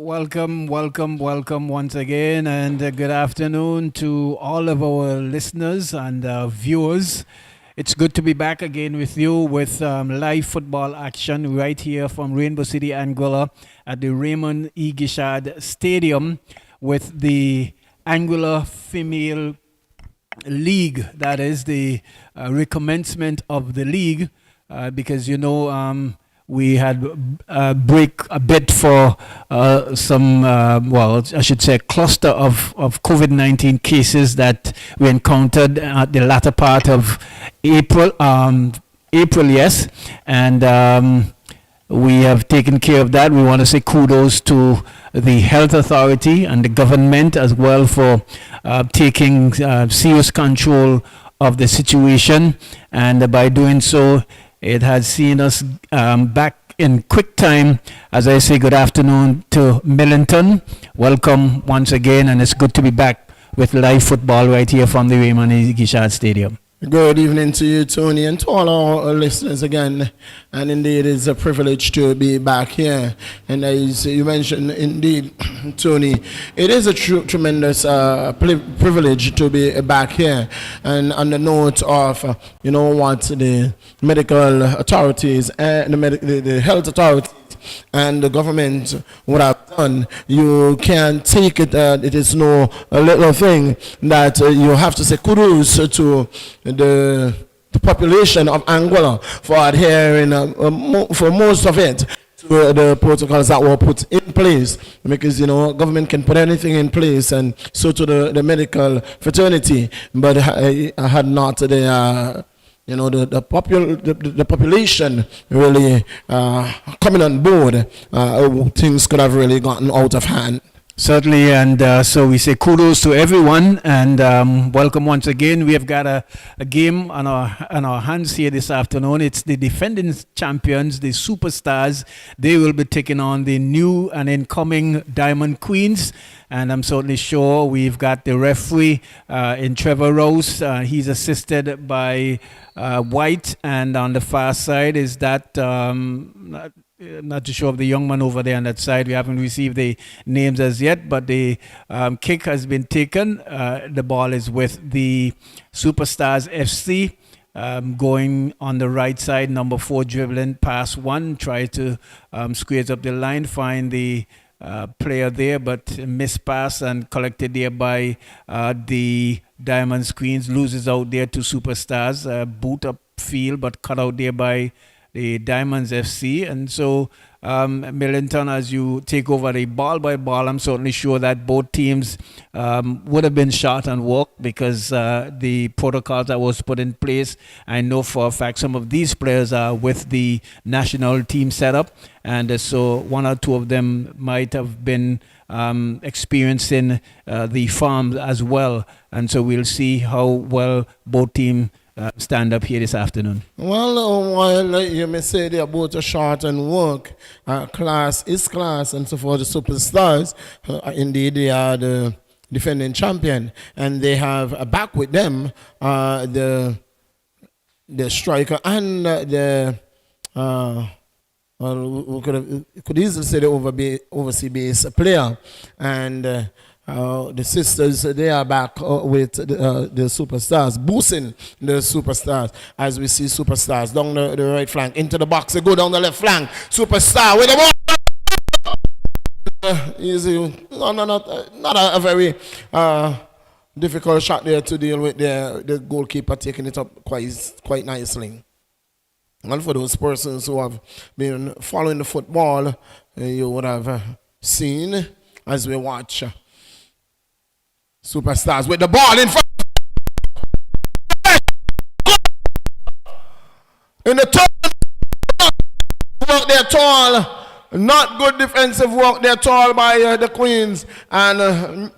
Welcome once again, and good afternoon to all of our listeners and viewers. It's good to be back again with you with live football action right here from Rainbow City, Anguilla at the Raymond E. Gishad Stadium with the Anguilla Female League. That is the recommencement of the league because we had break a bit for some, I should say, cluster of COVID-19 cases that we encountered at the latter part of April. April, yes, and we have taken care of that. We want to say kudos to the health authority and the government as well for taking serious control of the situation, and by doing so, it has seen us back in quick time. As I say, good afternoon to Millington. Welcome once again, and it's good to be back with live football right here from the Raymond E. Gishad Stadium. Good evening to you, Tony, and to all our listeners again. And indeed, it's a privilege to be back here. And as you mentioned, indeed, Tony, it is a tremendous privilege to be back here. And on the note of, what the medical authorities and the health authorities and the government would have done, you can't take it that it is no little thing that you have to say kudos to the population of Angola for adhering for most of it to the protocols that were put in place, because government can put anything in place, and so to the medical fraternity, but had not the population really coming on board, things could have really gotten out of hand. Certainly, and so we say kudos to everyone, and welcome once again. We have got a game on our hands here this afternoon. It's the defending champions, the Superstars. They will be taking on the new and incoming Diamond Queens, and I'm certainly sure we've got the referee in Trevor Rose. He's assisted by White, and on the far side is that not too sure of the young man over there on that side. We haven't received the names as yet, but the kick has been taken. The ball is with the Superstars FC. Going on the right side, number 4 dribbling past 1, try to squeeze up the line, find the player there, but miss pass and collected there by the Diamonds Queens. Loses out there to Superstars. Boot up field, but cut out there by the Diamonds FC. And so Millington, as you take over the ball by ball, I'm certainly sure that both teams would have been shot and walked because the protocols that was put in place, I know for a fact some of these players are with the national team setup, and so one or two of them might have been experiencing the farm as well, and so we'll see how well both teams stand up here this afternoon. Well, while you may say they're both a short and work, class is class, and so for the Superstars, indeed they are the defending champion, and they have back with them the striker and the we could easily say the overseas base player, and the sisters, they are back with the Superstars, boosting the Superstars, as we see Superstars down the right flank, into the box, they go down the left flank, Superstar with the ball! Easy, not a very difficult shot there to deal with, the goalkeeper taking it up quite nicely. And for those persons who have been following the football, you would have seen as we watch Superstars with the ball in front. In the turn, work there tall. Not good defensive work there tall by the Queens. And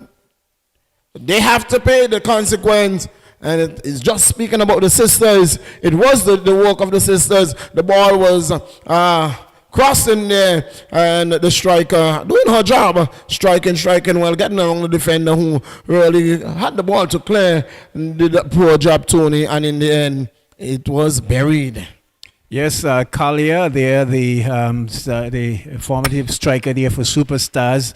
they have to pay the consequence. And it is just speaking about the sisters. It was the work of the sisters. The ball was crossing there, and the striker doing her job, striking well, getting along the defender who really had the ball to clear and did a poor job, Tony, and in the end, it was buried. Yes, Kalia there, the formative striker there for Superstars,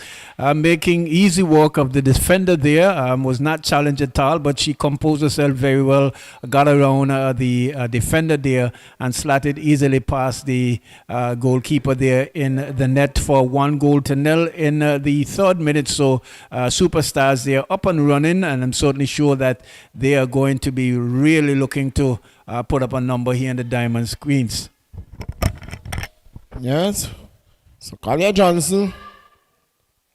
making easy work of the defender there. Was not challenged at all, but she composed herself very well, got around the defender there and slatted easily past the goalkeeper there in the net for 1-0 in the third minute. So Superstars there up and running, and I'm certainly sure that they are going to be really looking to put up a number here in the Diamonds Queens. Yes. So Collier Johnson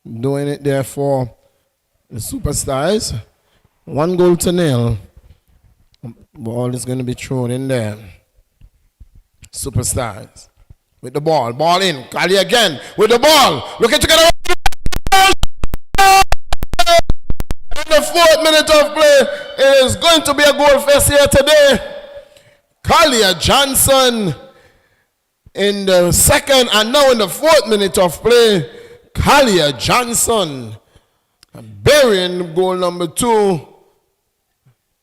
doing it there for the Superstars. 1-0. Ball is going to be thrown in there. Superstars with the ball. Ball in. Collier again with the ball. Looking to get away. In the 4th minute of play, it is going to be a goal fest here today. Collier Johnson in the 2nd and now in the 4th minute of play. Collier Johnson burying goal number 2.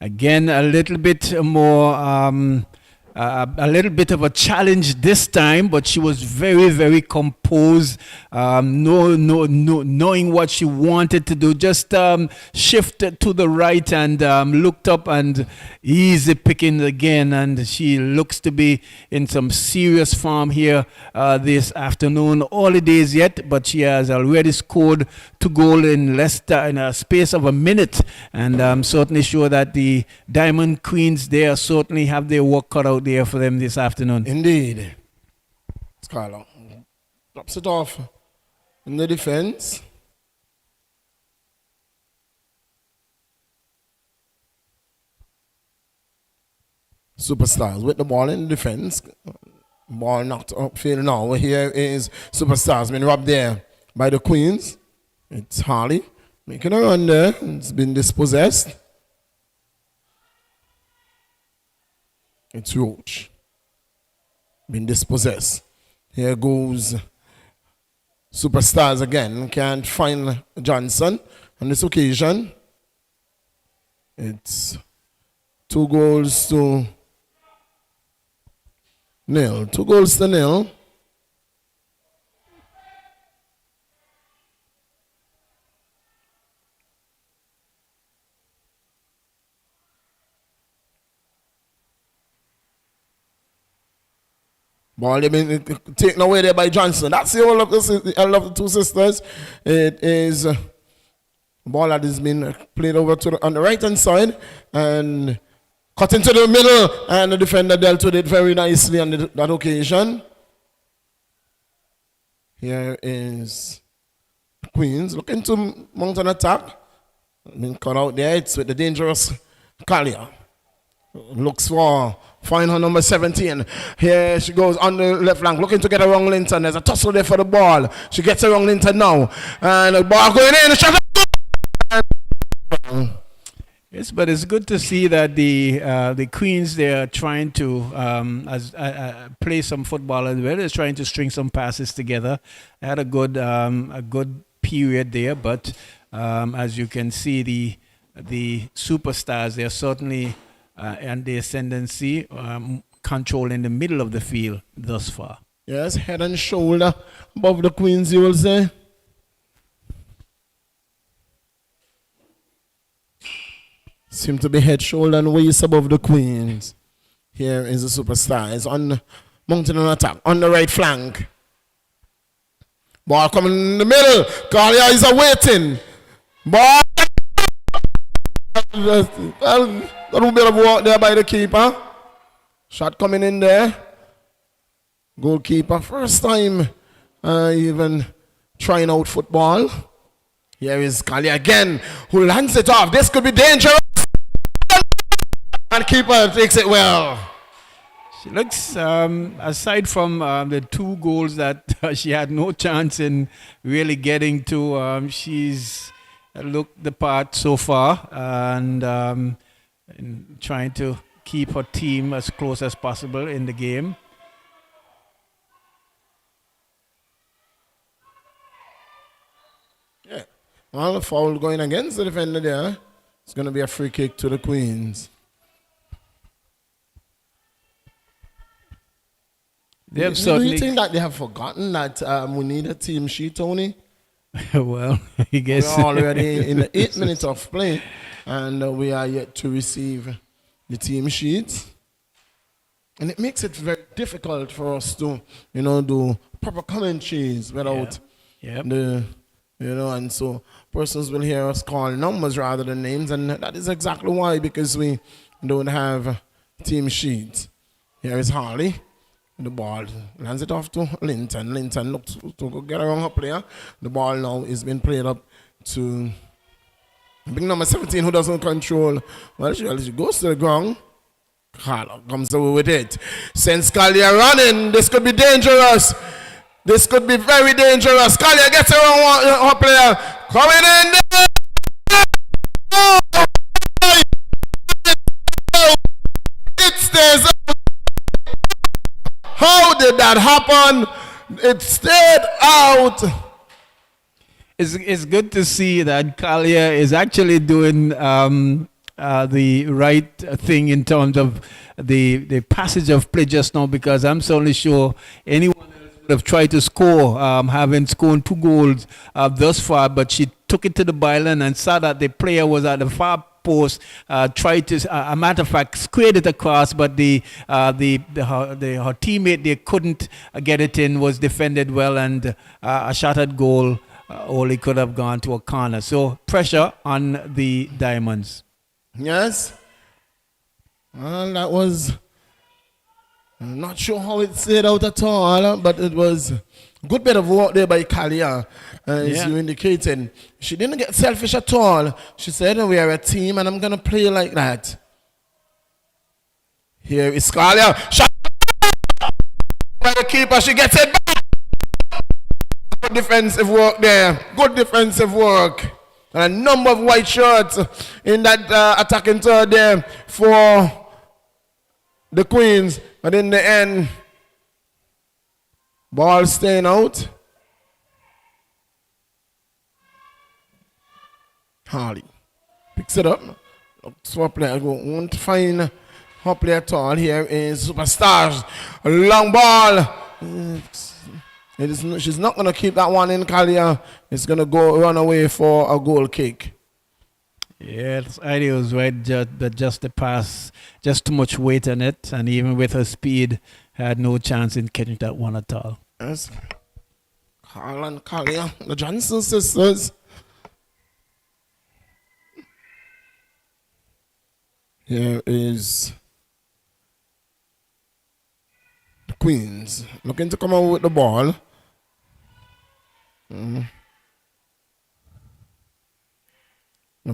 Again, a little bit more, a little bit of a challenge this time, but she was very, very composed, knowing what she wanted to do. Just shifted to the right and looked up and easy picking again. And she looks to be in some serious form here this afternoon. Early days yet, but she has already scored 2 goals in in a space of a minute. And I'm certainly sure that the Diamond Queens there certainly have their work cut out there for them this afternoon. Indeed. Scarlett drops it off in the defense. Superstars with the ball in the defense. Ball knocked upfield now. Here is Superstars being robbed there by the Queens. It's Harley making a run there. It's been dispossessed. It's Roach. Been dispossessed. Here goes Superstars again. Can't find Johnson on this occasion. It's 2-0. 2-0. Ball been taken away there by Johnson. That's the all of the 2 sisters. It is a ball that has been played over to on the right hand side and cut into the middle, and the defender dealt with it very nicely on that occasion. Here is Queens looking to mount an attack. Been cut out there. It's with the dangerous Collier. Looks for find her number 17. Here she goes on the left flank, looking to get around Linton. There's a tussle there for the ball. She gets around Linton now. And the ball going in. Shot. Yes, but it's good to see that the Queens, they are trying to play some football as well. They're trying to string some passes together. They had a good period there, but as you can see, the Superstars, they're certainly and the ascendancy controlling the middle of the field thus far. Yes, head and shoulder above the Queens, you will say. Seem to be head, shoulder, and waist above the Queens. Here is the Superstar. It's on mounting an attack on the right flank. Ball coming in the middle. Collier is awaiting. Ball. A little bit of work there by the keeper. Shot coming in there. Goalkeeper, first time even trying out football. Here is Collier again, who lands it off. This could be dangerous. And keeper takes it well. She looks, aside from the 2 goals that she had no chance in really getting to, she's looked the part so far and trying to keep her team as close as possible in the game. Yeah. Well, the foul going against the defender there. It's going to be a free kick to the Queens. They have Do you certainly. think that they have forgotten that we need a team sheet, Tony? Well, I We guess. are already in the 8 minutes of play, and we are yet to receive the team sheet. And it makes it very difficult for us to, do proper commentaries without Yep. and so persons will hear us call numbers rather than names, and that is exactly why, because we don't have team sheets. Here is Harley. The ball lands it off to Linton. Linton looks to get around her player. The ball now is being played up to big number 17 who doesn't control. Well, she goes to the ground. Carla comes away with it. Sends Scalia running. This could be dangerous. This could be very dangerous. Scalia gets around her player. Coming in there. It stays up. How did that happen? It stayed out. It's good to see that Kalia is actually doing the right thing in terms of the passage of play just now, because I'm certainly sure anyone else would have tried to score, having scored 2 goals thus far, but she took it to the byline and saw that the player was at the far post, tried to, a matter of fact, squared it across, but her teammate, they couldn't get it in, was defended well, and a shot at goal only could have gone to a corner. So pressure on the Diamonds. Yes. Well, that was, I'm not sure how it stayed out at all, but it was a good bit of work there by Kalia, as you indicated. She didn't get selfish at all. She said, we are a team and I'm going to play like that. Here is Kalia. Shot by the keeper. She gets it back. Good defensive work there. Good defensive work. And a number of white shirts in that attacking third there for the Queens. But in the end, ball staying out. Harley picks it up. Swap player go. Won't find her play at all. Here is Superstars. A long ball. She's not going to keep that one in, Kalia. It's going to go run away for a goal kick. Yeah, idea was right, but just the pass, just too much weight on it, and even with her speed, had no chance in catching that one at all. Yes. Carl and Kalia, the Johnson sisters. Here is the Queens looking to come out with the ball. The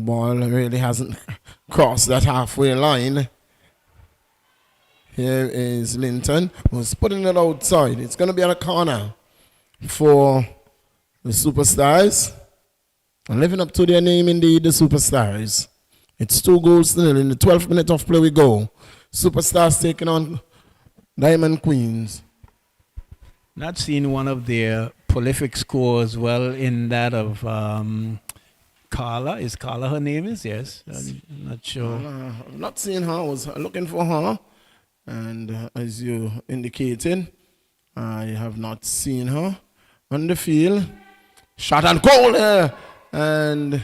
ball really hasn't crossed that halfway line. Here is Linton, who's putting it outside. It's going to be on a corner for the Superstars. And living up to their name, indeed, the Superstars. It's 2-0 in the 12th minute of play we go. Superstars taking on Diamond Queens. Not seen one of their prolific scores well in that of Carla. Is Carla her name is? Yes. I'm not sure. I've not seen her. I was looking for her. And as you indicated, I have not seen her on the field. Shot and goal there. And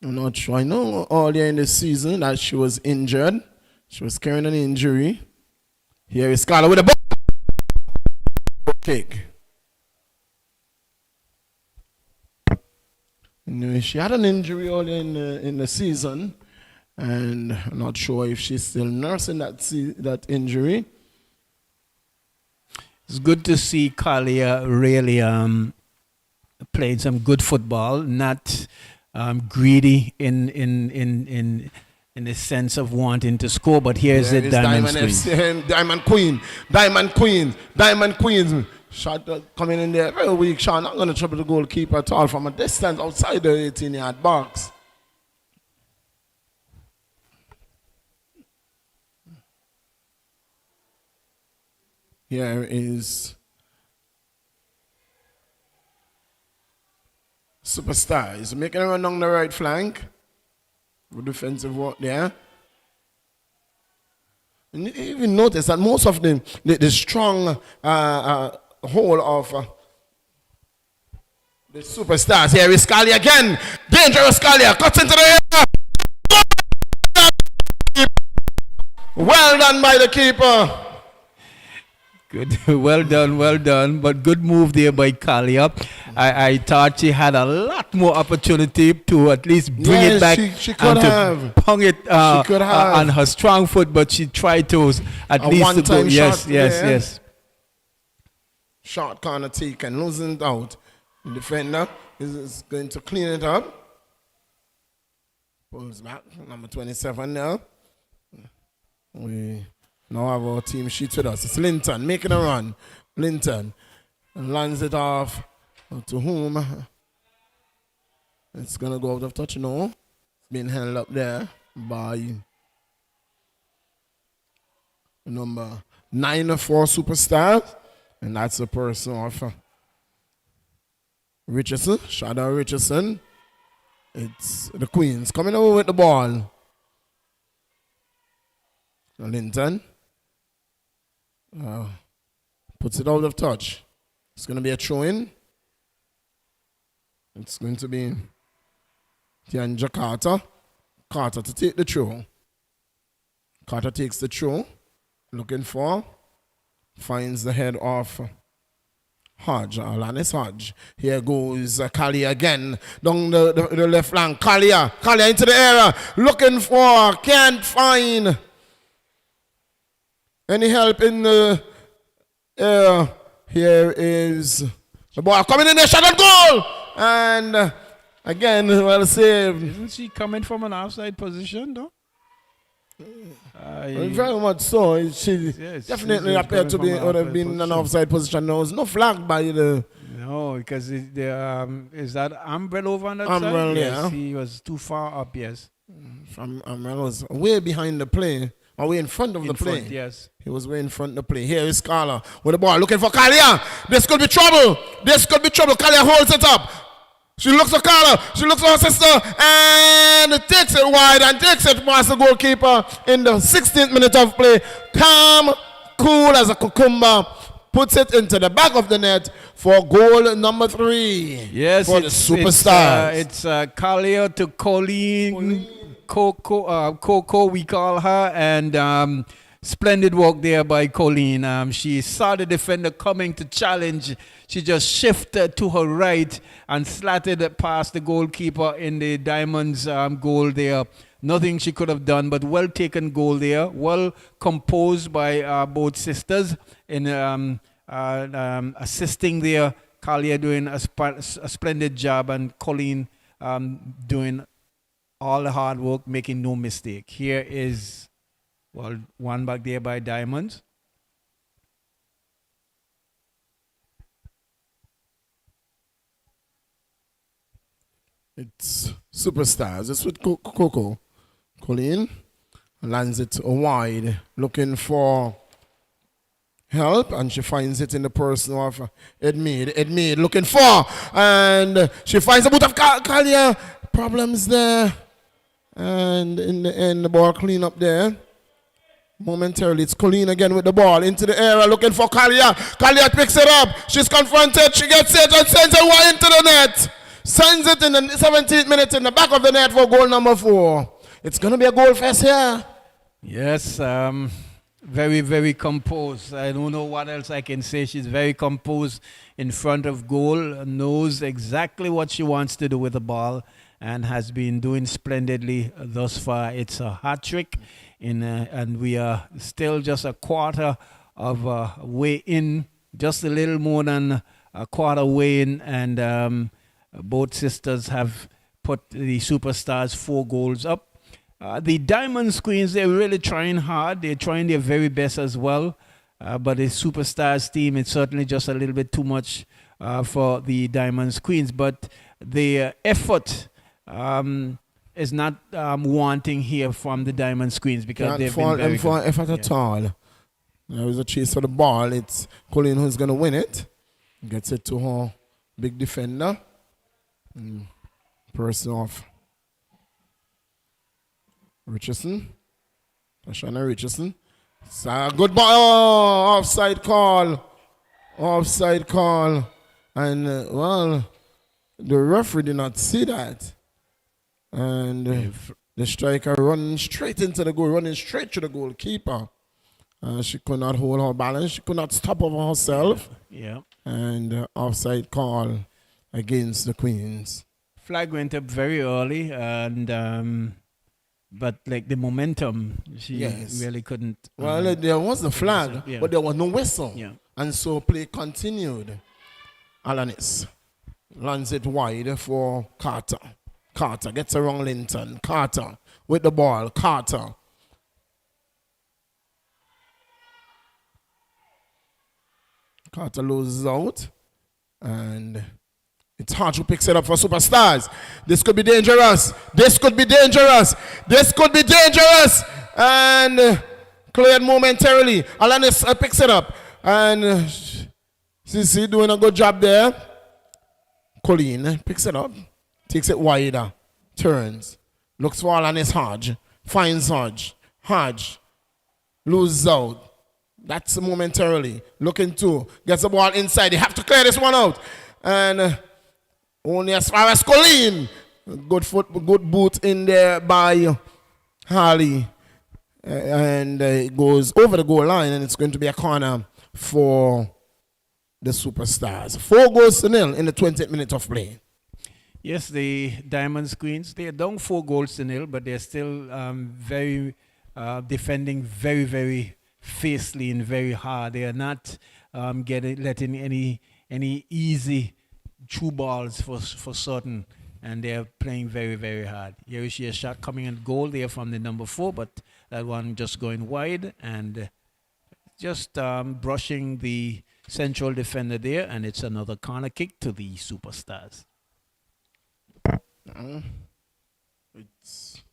I'm not sure. I know earlier in the season that she was injured. She was carrying an injury. Here is Carla with a ball. Kick. She had an injury earlier in the season, and I'm not sure if she's still nursing that injury. It's good to see Kalia really playing some good football, not greedy in the sense of wanting to score. But here's the Diamond Queens. Shot coming in there, very weak shot. Not going to trouble the goalkeeper at all from a distance outside the 18-yard box. Here is Superstars making a run on the right flank. Good defensive work there. And you even notice that most of the strong hold of the superstars. Here is Scully again. Dangerous Scully. Cuts into the air. Well done by the keeper. Good, well done. But good move there by Kalia. I thought she had a lot more opportunity to at least bring it back she could have. to pong it on her strong foot, but she tried to at least to go. Yes. Short corner taken, losing it out. The defender is going to clean it up. Pulls back, number 27 now. We now have our team sheet with us. It's Linton making a run. Linton lands it off to whom? It's going to go out of touch now. It's being held up there by number 9 for Superstars. And that's the person of Richardson, Shadow Richardson. It's the Queens coming over with the ball. Linton puts it out of touch. It's going to be a throw-in. It's going to be Tianja Carter. Carter to take the throw. Carter takes the throw. Looking for. Finds the head of Hodge, Alanis Hodge. Here goes Kalia again. Down the left flank. Kalia into the area. Looking for. Can't find any help in the air. Here is the ball coming in there. Shot on goal. And again, well saved. Isn't she coming from an offside position, though? Very much so. She definitely appeared to have been in an offside position. There was no flag by the. No, because is that Umbrell over on that side? Umbrell, yes, he was too far up. Yes, Umbrell was way behind the play, or way in front of the play. Yes, he was way in front of the play. Here is Carla with the ball, looking for Kalia. This could be trouble. Kalia holds it up. She looks for Carla. She looks for her sister. And takes it wide and takes it past the goalkeeper in the 16th minute of play. Calm, cool as a cucumber. Puts it into the back of the net for goal number 3. Yes, for the Superstars. It's Kalia to Colleen. Coco, we call her. And splendid work there by Colleen. She saw the defender coming to challenge. She just shifted to her right and slatted past the goalkeeper in the Diamonds goal there. Nothing she could have done, but well taken goal there. Well composed by both sisters in assisting there. Kalia doing a splendid job, and Colleen doing all the hard work, making no mistake. Here is, well, one back there by Diamonds. It's Superstars. It's with Coco. Colleen lands it wide, looking for help, and she finds it in the person of Edmead looking for, and she finds a boot of Kalia. Problems there, and in the end, the ball clean up there. Momentarily, it's Colleen again with the ball into the area, looking for Kalia. Kalia picks it up. She's confronted. She gets it and sends it wide into the net. Sends it in the 17th minute in the back of the net for goal number 4. It's going to be a goal fest here. Yes, very, very composed. I don't know what else I can say. She's very composed in front of goal, knows exactly what she wants to do with the ball, and has been doing splendidly thus far. It's a hat trick, and we are still just a quarter of way in, just a little more than a quarter way in, and both sisters have put the Superstars 4 goals up. The Diamond Queens, they're really trying hard. They're trying their very best as well. But the Superstars team, it's certainly just a little bit too much for the Diamond Queens. But the effort is not wanting here from the Diamond Queens, because they've been very good. Effort at all. There is a chase for the ball. It's Colleen who's going to win it. Gets it to her big defender. Person off. Richardson. Tashana Richardson. It's a good ball. Oh, offside call. Offside call. And, well, the referee did not see that. And the striker running straight into the goal, running straight to the goalkeeper. She could not hold her balance. She could not stop over herself. Yeah. And offside call against the Queens. Flag went up very early, and but like the momentum, she really couldn't. Well, there was the flag, but there was no whistle. Yeah. And so play continued. Alanis lands it wide for Carter. Carter gets around Linton. Carter with the ball. Carter. Carter loses out. And it's Hodge who picks it up for Superstars. This could be dangerous. This could be dangerous. This could be dangerous. And cleared momentarily. Alanis picks it up. And CC doing a good job there. Colleen picks it up. Takes it wider. Turns. Looks for Alanis Hodge. Finds Hodge. Hodge loses out. That's momentarily. Looking to. Gets the ball inside. They have to clear this one out. And only as far as Colleen. Good boot in there by Harley. And it goes over the goal line, and it's going to be a corner for the Superstars. 4-0 in the 20th minute of play. Yes, the Diamonds Queens, they are down 4-0, but they're still very defending very, very fiercely and very hard. They are not letting any easy true balls for certain, and they're playing very, very hard. Here is a shot coming in goal there from the number 4, but that one just going wide and just brushing the central defender there, and it's another corner kick to the Superstars. It's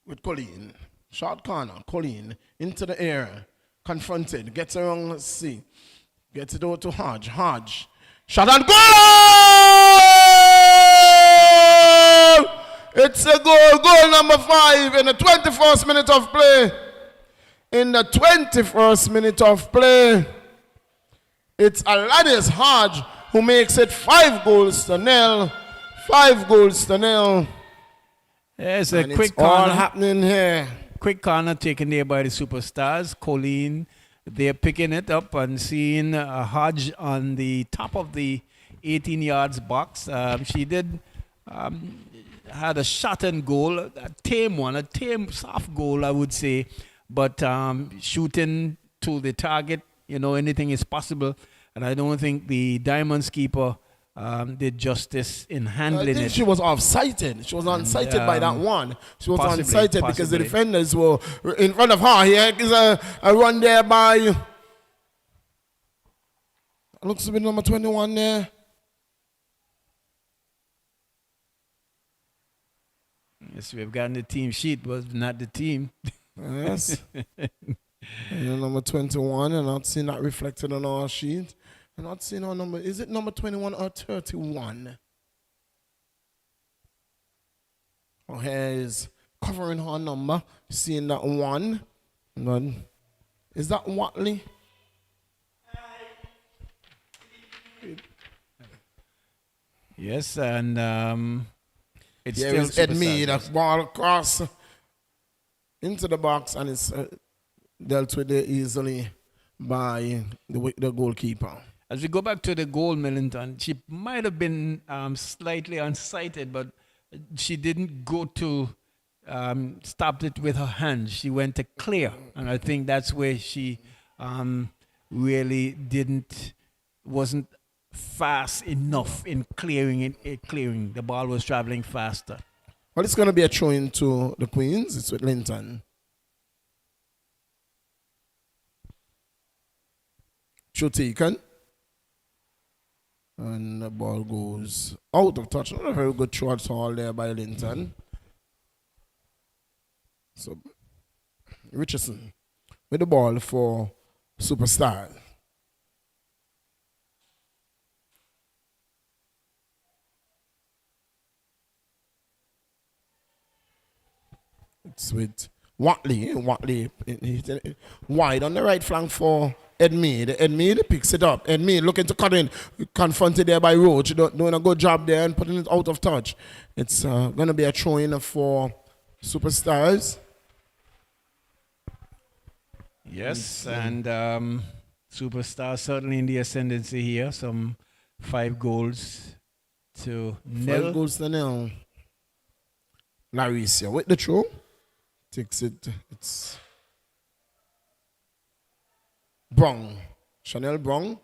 with Colleen. Short corner. Colleen into the air. Confronted. Gets around C. Gets it over to Hodge. Hodge. Shot and goal! It's a goal. Goal number 5 in the 21st minute of play. In the 21st minute of play, it's Alanis Hodge who makes it 5-0. 5-0. There's a and quick it's all corner. happening here. Quick corner taken there by the Superstars. Colleen, they're picking it up and seeing Hodge on the top of the 18 yards box. She did had a shot and goal, a tame soft goal, I would say. But shooting to the target, anything is possible. And I don't think the Diamonds keeper did justice in handling it. She was off-sighted. She was unsighted by that one. She was unsighted because the defenders were in front of her. Here is a run there by, looks to be number 21 there. Yes, we've gotten the team sheet, but not the team. Yes. And number 21, and not seeing that reflected on our sheet. I'm not seeing our number. Is it number 21 or 31? Oh, here is covering her number. Seeing that one. Is that Watley? Yes, and it's Here is still Edme, that ball across into the box, and it's dealt with there easily by the goalkeeper. As we go back to the goal, Millington, she might have been slightly unsighted, but she didn't go to stop it with her hands. She went to clear, and I think that's where she really wasn't fast enough in clearing it. The ball was traveling faster. Well, it's going to be a throw into the Queens. It's with Linton. Throw taken. And the ball goes out of touch. Not a very good throw at all there by Linton. So, Richardson with the ball for Superstar. It's with Watley, wide on the right flank for Ed Mead. Ed Mead picks it up. Ed Mead looking to cut in, confronted there by Roach, doing a good job there and putting it out of touch. It's going to be a throw-in for Superstars. Yes, and Superstars certainly in the ascendancy here. Some 5 goals to nil. 5 goals to nil. Larissa with the throw. Takes it. It's Brown. Chanel Brown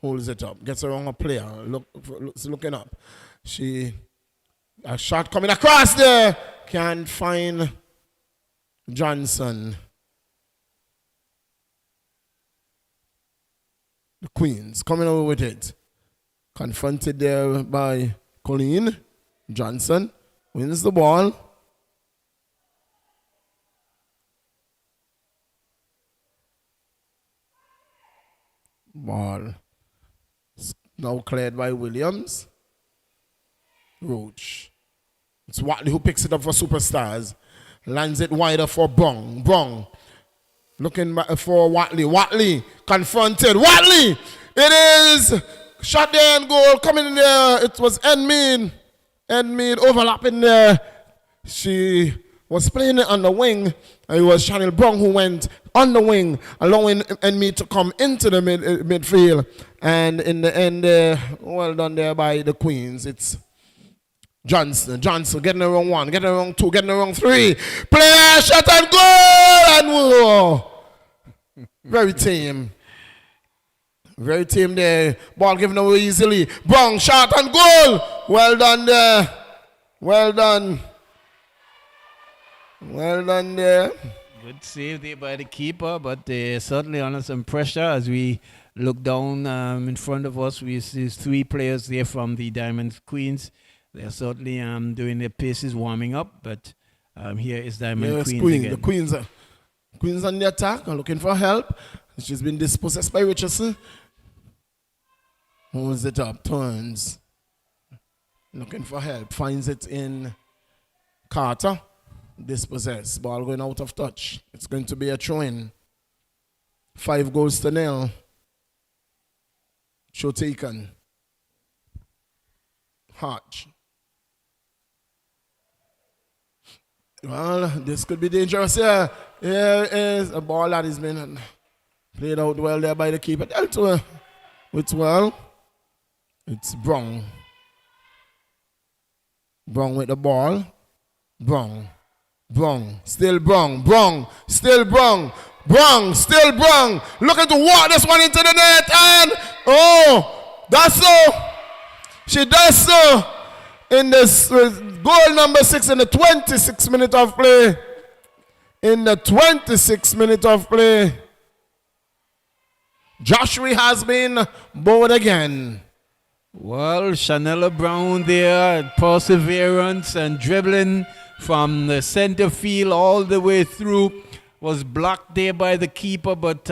holds it up. Gets around a player. Looking up. A shot coming across there. Can't find Johnson. The Queens coming over with it. Confronted there by Colleen. Johnson wins the ball. Ball now cleared by Williams. Roach. It's Watley who picks it up for Superstars. Lands it wider for Brong. Brong. Looking for Watley. Watley confronted. Watley! It is shot there and goal coming in there. It was Enmead. Enmead overlapping there. She was playing it on the wing. It was Chanel Brong who went on the wing, allowing Enmead to come into the midfield. And in the end, well done there by the Queens. It's Johnson getting the wrong 1, getting the wrong 2, getting the wrong 3. Player shot and goal! And whoa. Very tame. Very tame there. Ball given away easily. Brong shot and goal! Well done there. Well done. Well done there. Good save there by the keeper, but they're certainly under some pressure as we look down in front of us. We see 3 players there from the Diamond Queens. They're certainly doing their paces, warming up, but here is Diamond Queens again. The Queens on the attack are looking for help. She's been dispossessed by Richardson. Holds it up, turns. Looking for help, finds it in Carter. Dispossessed, ball going out of touch. It's going to be a throw-in. 5 goals to nil. Show taken. Hodge. Well, this could be dangerous here. Here is a ball that has been played out well there by the keeper. Dealt with well. It's Brong. Brong with the ball. Brong. Brong, still Brong, Brong, still Brong, Brong, still Brong. Looking to walk this one into the net, and that's so. She does so in this goal number 6 in the 26th minute of play. In the 26th minute of play, Joshua has been bowled again. Well, Chanela Brown there, perseverance and dribbling from the center field all the way through, was blocked there by the keeper, but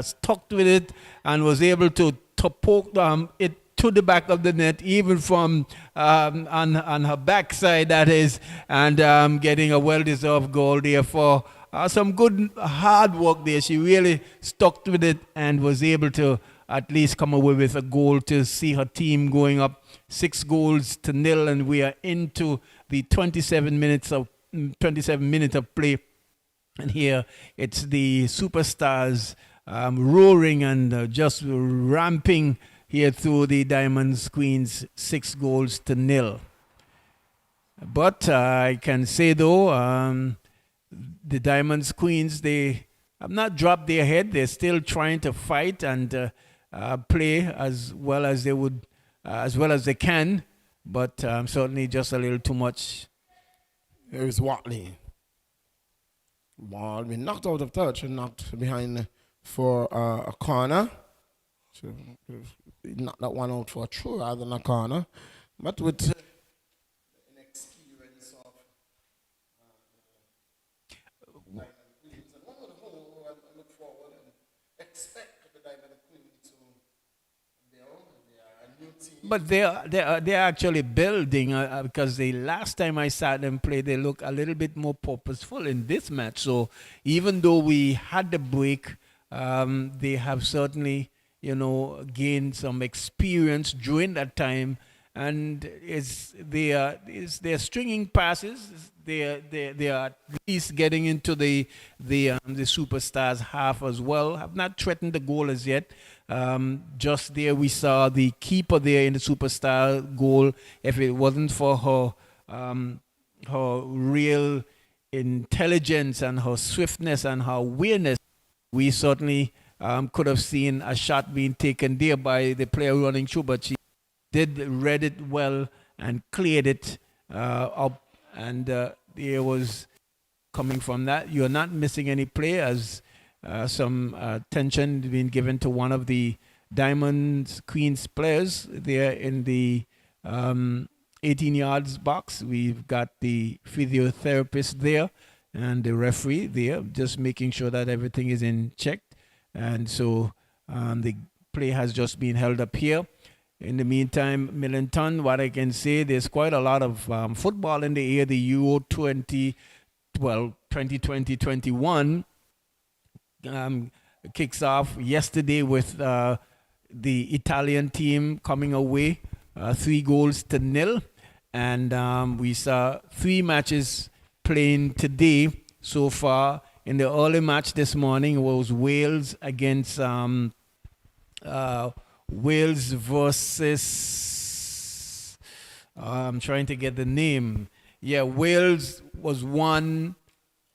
stuck with it and was able to poke it to the back of the net, even from on her backside, that is, and getting a well-deserved goal there for some good hard work there. She really stuck with it and was able to at least come away with a goal to see her team going up 6 goals to nil, and we are into the 27 minutes of play. And here it's the Superstars roaring and just ramping here through the Diamonds Queens 6 goals to nil. But I can say though, the Diamonds Queens, they have not dropped their head. They're still trying to fight and play as well as they would, as well as they can. But certainly just a little too much. Here's Watley. Ball been knocked out of touch and knocked behind for a corner. So knocked that one out for a throw rather than a corner. But with inexperience of Diamond Queens, and one would look forward and expect the Diamond Queens to build. They are a new team. But they're actually building because the last time I saw them play, they look a little bit more purposeful in this match. So even though we had the break, they have certainly gained some experience during that time, and they're stringing passes. They are at least getting into the superstars half as well. Have not threatened the goal as yet. Just there we saw the keeper there in the superstar goal. If it wasn't for her real intelligence and her swiftness and her awareness, we certainly could have seen a shot being taken there by the player running through. But she did read it well and cleared it up, and there was coming from that. You're not missing any play as some attention being given to one of the Diamonds Queens players there in the 18 yards box. We've got the physiotherapist there and the referee there, just making sure that everything is in check. And so the play has just been held up here. In the meantime, Millington, what I can say, there's quite a lot of football in the air. The Euro 2020-21 kicks off yesterday with the Italian team coming away 3-0. And we saw 3 matches playing today so far. In the early match this morning was Wales against Wales versus I'm trying to get the name. Yeah, Wales was 1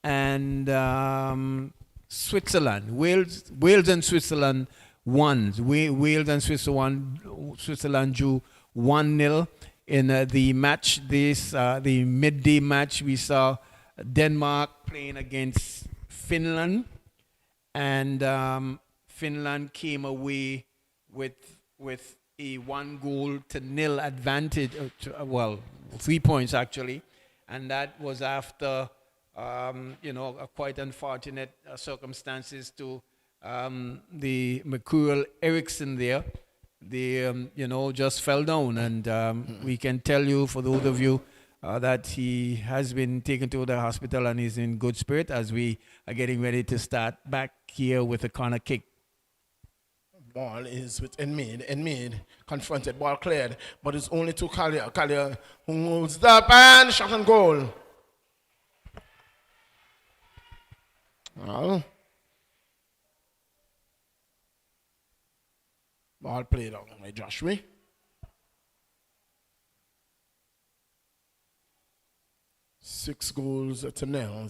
and Switzerland. Wales and Switzerland won. Wales and Switzerland drew 1-0 in the match. The midday match, we saw Denmark playing against Finland, and Finland came away with a 1-0 advantage. 3 points actually, and that was after quite unfortunate circumstances to the Mercurial Eriksson there. They just fell down, and we can tell you, for those of you that he has been taken to the hospital and is in good spirit as we are getting ready to start back here with a corner kick. Ball is with mid, confronted, ball cleared, but it's only to Collier who holds the and shot and goal. Well, ball played out by Joshua. Six goals to nil.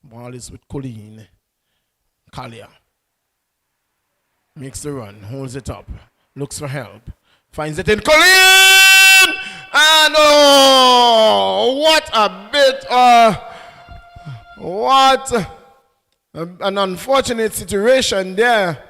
Ball is with Collier. Makes the run, holds it up, looks for help, finds it in Colleen! And what a bit, an unfortunate situation there,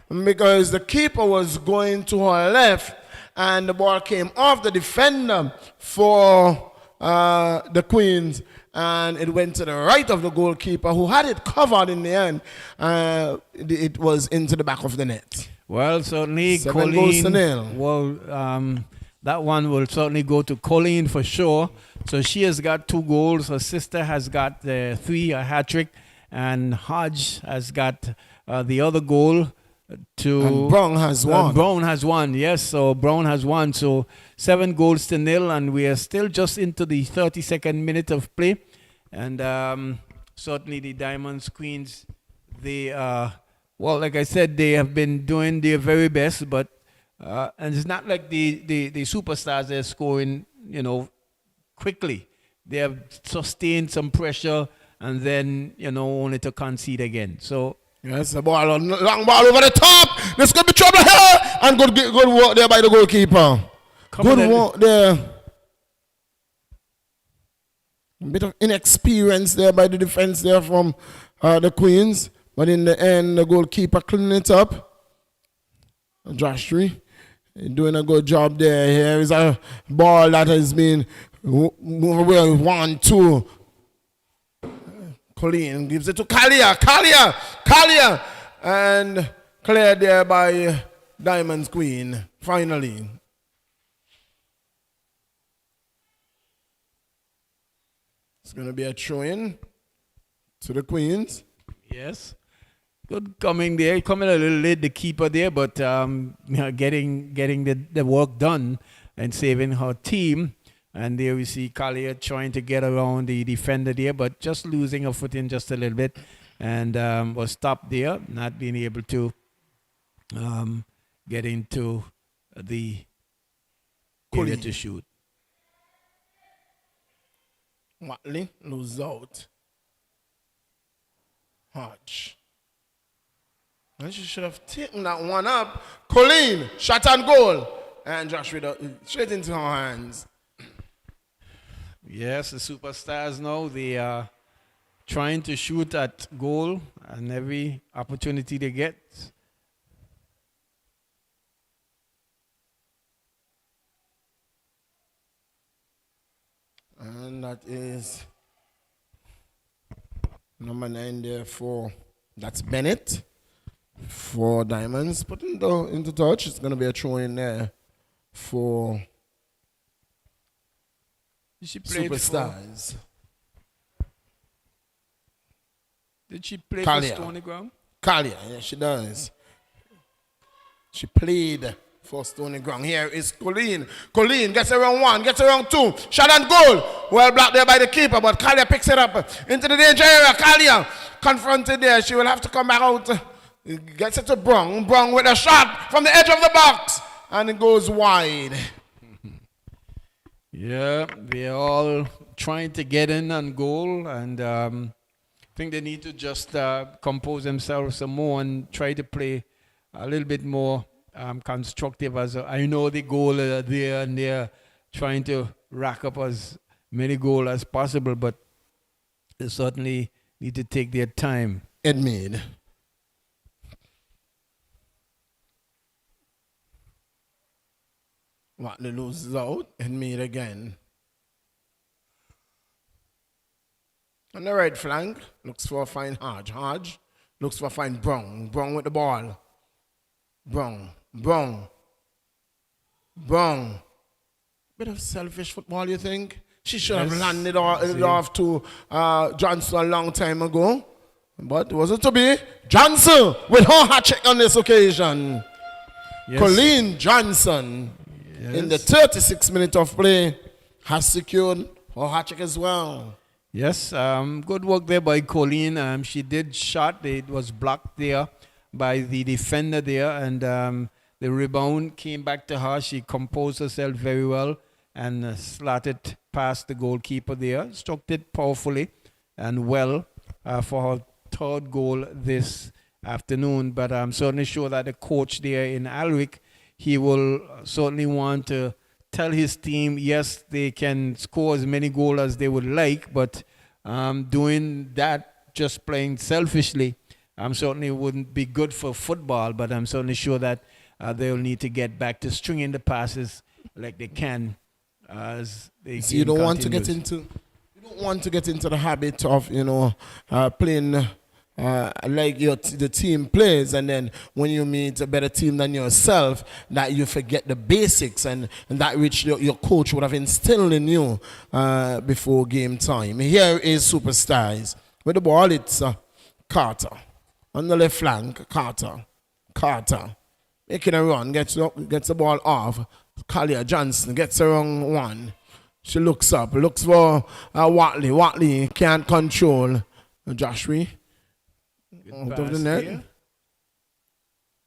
because the keeper was going to her left and the ball came off the defender for the Queens, and it went to the right of the goalkeeper, who had it covered in the end. It was into the back of the net. Well, certainly, 7 goals to nil. Well, that one will certainly go to Colleen for sure. So she has got 2 goals. Her sister has got 3, a hat-trick. And Hodge has got the other goal. And Brown has won. Brown has won, yes. So Brown has won. So 7 goals to nil, and we are still just into the 32nd minute of play. And certainly the Diamonds Queens, they like I said, they have been doing their very best. But and it's not like the superstars are scoring, quickly. They have sustained some pressure, and then only to concede again. So. Yes, the ball, long ball over the top. There's going to be trouble here. And good work there by the goalkeeper. Good work there. A bit of inexperience there by the defense there from the Queens. But in the end, the goalkeeper cleaning it up. Josh Tree doing a good job there. Here is a ball that has been moving well. 1-2. Colleen gives it to Collier, and cleared there by Diamond's Queen, finally. It's going to be a throw-in to the Queens. Yes. Good coming there. Coming a little late, the keeper there, but getting the work done and saving her team. And there we see Kalia trying to get around the defender there, but just losing her footing just a little bit. And was stopped there, not being able to get into the area to shoot. Watley loses out. Hodge. And she should have taken that one up. Colleen, shot and goal. And Josh with straight into her hands. Yes, the Superstars now, they are trying to shoot at goal and every opportunity they get. And that is number 9 there for, that's Bennett for Diamonds. Put into touch. It's going to be a throw in there for She played Superstars. Did she play Kalia. for Stony Ground? Kalia, yeah, she does. She played for Stony Ground. Here is Colleen. Colleen gets around 1, gets around 2. Shot and goal. Well blocked there by the keeper, but Kalia picks it up into the danger area. Kalia confronted there. She will have to come back out. Gets it to Brong. Brong with a shot from the edge of the box. And it goes wide. Yeah, they're all trying to get in on goal, and I think they need to just compose themselves some more and try to play a little bit more constructive. As I know the goal there, and they're trying to rack up as many goals as possible, but they certainly need to take their time. Edmead. Watley loses out. Edmead again. On the right flank, looks for a fine Hodge. Hodge looks for a fine Brong. Brong with the ball. Brong. Brong. Brong. Bit of selfish football, you think? She should have landed it off to Johnson a long time ago. But was it to be? Johnson with her hat trick on this occasion. Yes. Colleen Johnson, in the 36th minute of play, has secured her hat trick as well. Yes, good work there by Colleen. She did shot. It was blocked there by the defender there, and the rebound came back to her. She composed herself very well and slatted past the goalkeeper there. Struck it powerfully and well for her third goal this afternoon. But I'm certainly sure that the coach there in Alwick, he will certainly want to tell his team, yes, they can score as many goals as they would like, but doing that, just playing selfishly, certainly wouldn't be good for football. But I'm certainly sure that they'll need to get back to stringing the passes like they can as they. So you don't want to get into the habit of playing. Like the team plays, and then when you meet a better team than yourself, that you forget the basics and that which your coach would have instilled in you before game time. Here is Superstars. With the ball, it's Carter. On the left flank, Carter. Making a run, gets the ball off. Kalia Johnson gets around 1. She looks up, looks for Watley. Watley can't control Joshua. Out of the net. Here.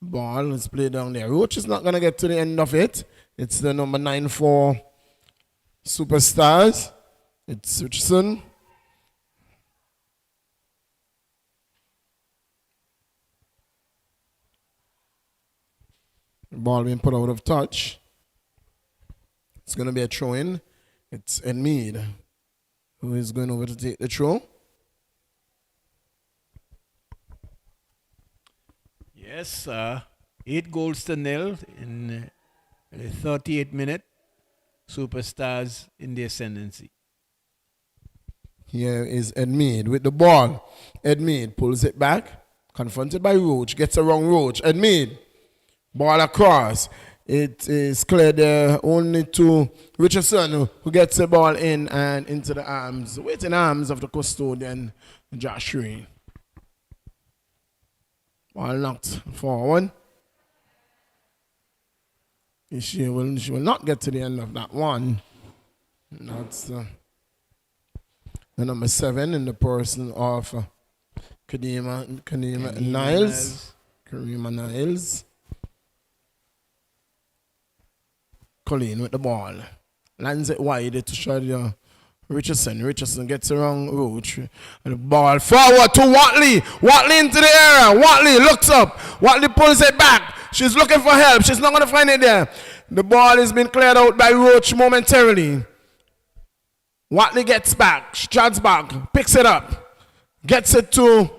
Ball is played down there. Roach is not going to get to the end of it. It's the number 9 for Superstars. It's Richardson. The ball being put out of touch. It's going to be a throw-in. It's Edmead who is going over to take the throw. Yes, 8 goals to nil in the 38th minute. Superstars in the ascendancy. Here is Edmead with the ball. Edmead pulls it back. Confronted by Roach. Gets around Roach. Edmead Ball across. It is cleared only to Richardson, who gets the ball in and into the arms, waiting arms of the custodian, Josh Green. Ball knocked forward. She will not get to the end of that one. That's the number 7 in the person of Karima Niles. Karima Niles. Colleen with the ball. Lands it wide to show Richardson. Richardson gets around Roach. And the ball forward to Watley. Watley into the area. Watley looks up. Watley pulls it back. She's looking for help. She's not going to find it there. The ball has been cleared out by Roach momentarily. Watley gets back. Struts back. Picks it up. Gets it to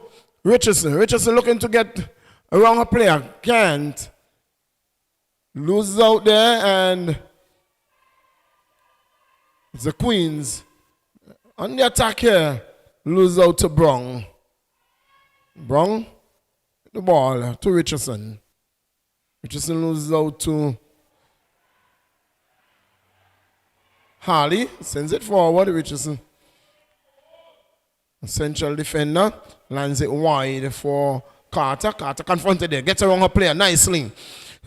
Richardson. Richardson looking to get around a player. Can't. Loses out there, and it's the Queens on the attack here. Loses out to Brown. Brown, the ball to Richardson. Richardson loses out to Harley. Sends it forward. Richardson, central defender, lands it wide for Carter. Carter confronted there. Gets around her player nicely.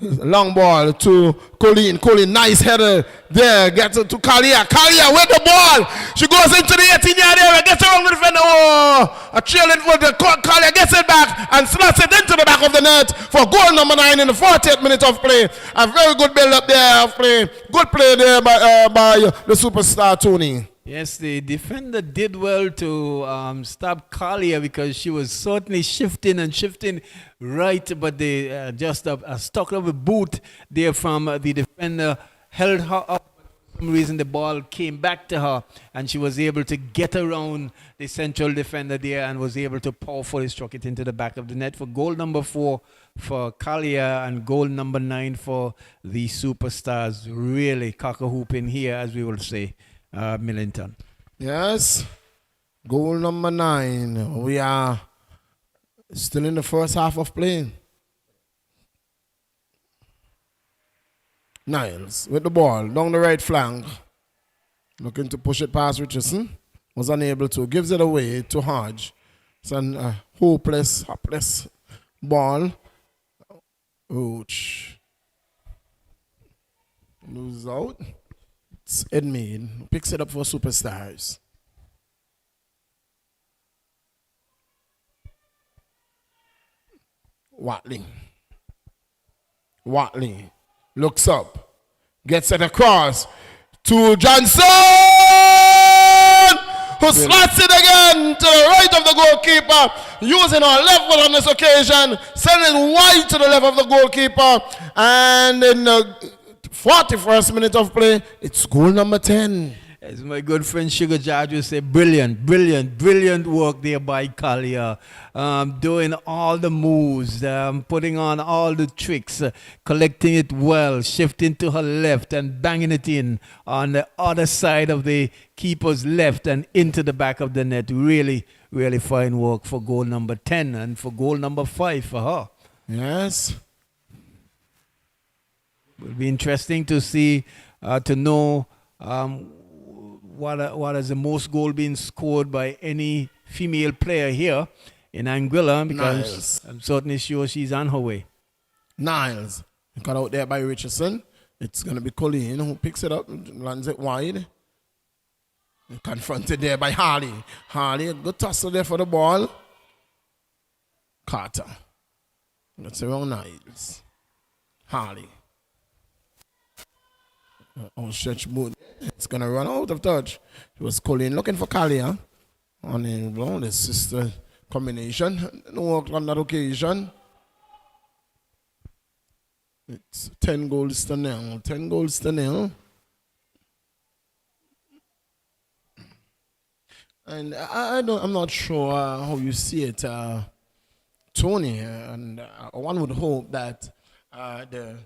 Long ball to Colleen. Colleen, nice header there. Gets it to Kalia. Kalia with the ball. She goes into the 18-yard area. Gets around the defender. Oh, a trailing foot. Kalia gets it back and slots it into the back of the net for goal number 9 in the 40th minute of play. A very good build-up there of play. Good play there by the superstar, Tony. Yes, the defender did well to stop Kalia because she was certainly shifting right, but they just stuck up a boot there from the defender, held her up. For some reason, the ball came back to her, and she was able to get around the central defender there and was able to powerfully struck it into the back of the net for goal number 4 for Kalia and goal number 9 for the superstars. Really cock-a-hooping here, as we will say. Millington. Yes. Goal number 9. We are still in the first half of play. Niles with the ball down the right flank. Looking to push it past Richardson. Was unable to. Gives it away to Hodge. It's a hopeless ball. Ouch. Loses out. Edmead picks it up for superstars. Watley looks up, gets it across to Johnson, who slots it again to the right of the goalkeeper, using our left foot on this occasion, sending wide to the left of the goalkeeper, and in the 41st minute of play, it's goal number 10. As my good friend Sugar George would say, brilliant work there by Kalia. Doing all the moves, putting on all the tricks, collecting it well, shifting to her left and banging it in on the other side of the keeper's left and into the back of the net. Really fine work for goal number 10 and for goal number 5 for her. Yes. It'll be interesting to see, to know what is the most goal being scored by any female player here in Anguilla, because Niles. I'm certainly sure she's on her way. Niles. Cut out there by Richardson. It's going to be Colleen who picks it up, lands it wide. Confronted there by Harley. Harley, a good tussle there for the ball. Carter. That's around Niles. Harley. Stretch boot. It's going to run out of touch. It was Colleen looking for Kalia on the sister combination. No work on that occasion. It's 10 goals to nil. 10 goals to nil. And I'm not sure how you see it, Tony. And one would hope that the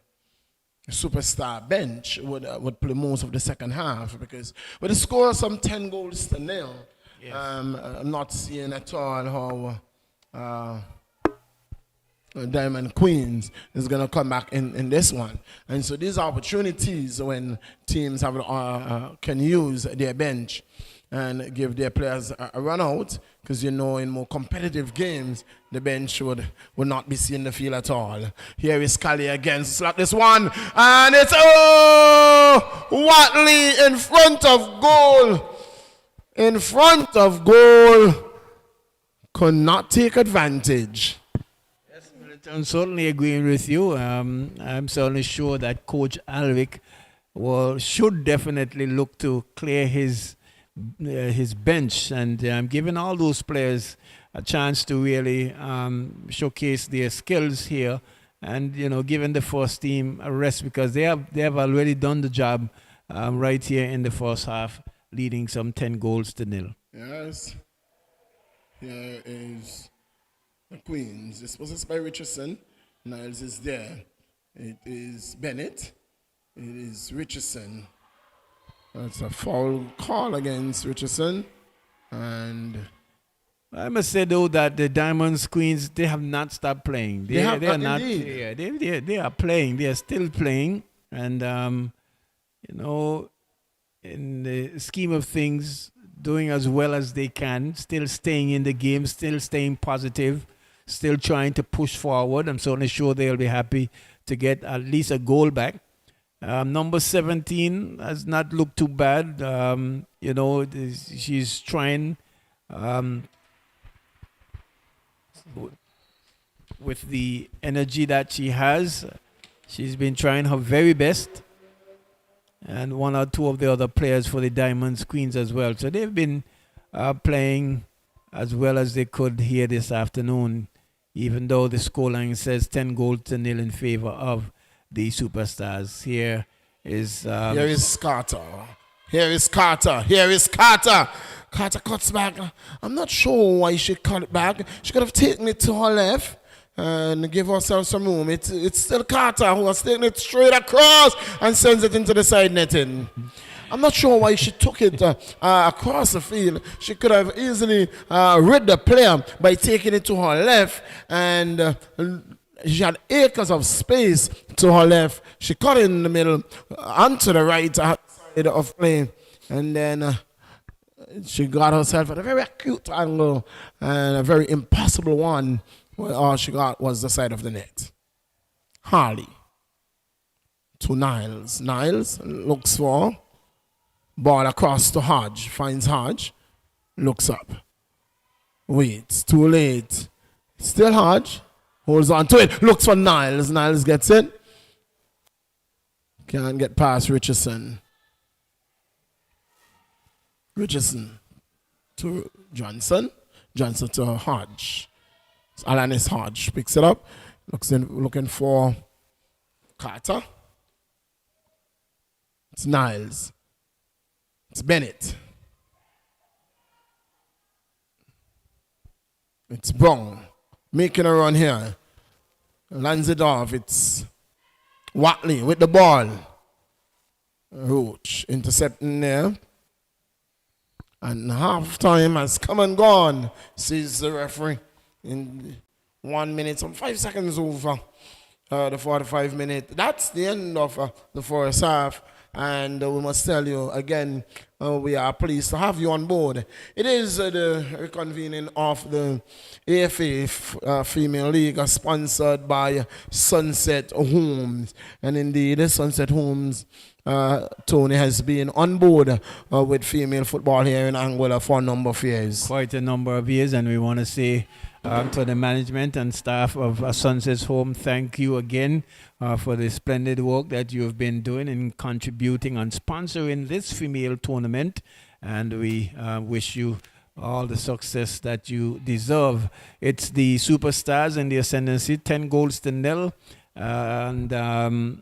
superstar bench would play most of the second half, because with the score of some 10 goals to nil, yes. I'm not seeing at all how Diamond Queens is going to come back in this one. And so these are opportunities when teams can use their bench and give their players a run out, because in more competitive games, the bench would not be seen the field at all. Here is Scally again, slap this one, and it's Watley in front of goal. In front of goal, could not take advantage. I'm certainly agreeing with you. I'm certainly sure that Coach Alwick should definitely look to clear his bench and giving all those players a chance to really showcase their skills here, and giving the first team a rest, because they have already done the job right here in the first half, leading some 10-0. Yes. Here is the Queens. This was by Richardson. Niles is there. It is Bennett. It is Richardson. That's a foul call against Richardson. And I must say, though, that the Diamonds Queens, they have not stopped playing. They are not. Indeed. Yeah, they are playing. They are still playing. And, in the scheme of things, doing as well as they can, still staying in the game, still staying positive, still trying to push forward. I'm certainly sure they'll be happy to get at least a goal back. Number 17 has not looked too bad. She's trying with the energy that she has. She's been trying her very best. And one or two of the other players for the Diamonds Queens as well. So they've been playing as well as they could here this afternoon, even though the scoreline says 10-0 in favor of the Superstars. Here is Carter. Here is Carter. Here is Carter. Carter cuts back. I'm not sure why she cut it back. She could have taken it to her left and give herself some room. It's still Carter who has taken it straight across and sends it into the side netting. I'm not sure why she took it across the field. She could have easily rid the player by taking it to her left, and she had acres of space to her left. She cut it in the middle onto the right side of play, and then she got herself at a very acute angle and a very impossible one. Well, all she got was the side of the net. Harley to Niles. Niles looks for ball across to Hodge. Finds Hodge. Looks up. Waits. Too late. Still Hodge. Holds on to it. Looks for Niles. Niles gets it. Can't get past Richardson. Richardson to Johnson. Johnson to Hodge. Alanis Hodge picks it up. Looking for Carter. It's Niles. It's Bennett. It's Brown. Making a run here. Lands it off. It's Watley with the ball. Roach intercepting there. And half time has come and gone, says the referee. In 1 minute and 5 seconds over the 45 minute. That's the end of the first half. And we must tell you again, we are pleased to have you on board. It is the reconvening of the AFA Female League, sponsored by Sunset Homes. And indeed, Sunset Homes, Tony, has been on board with female football here in Anguilla for a number of years. Quite a number of years, and we want to say to the management and staff of Sunset Home, thank you again for the splendid work that you have been doing in contributing and sponsoring this female tournament. And we wish you all the success that you deserve. It's the Superstars in the ascendancy, 10-0. And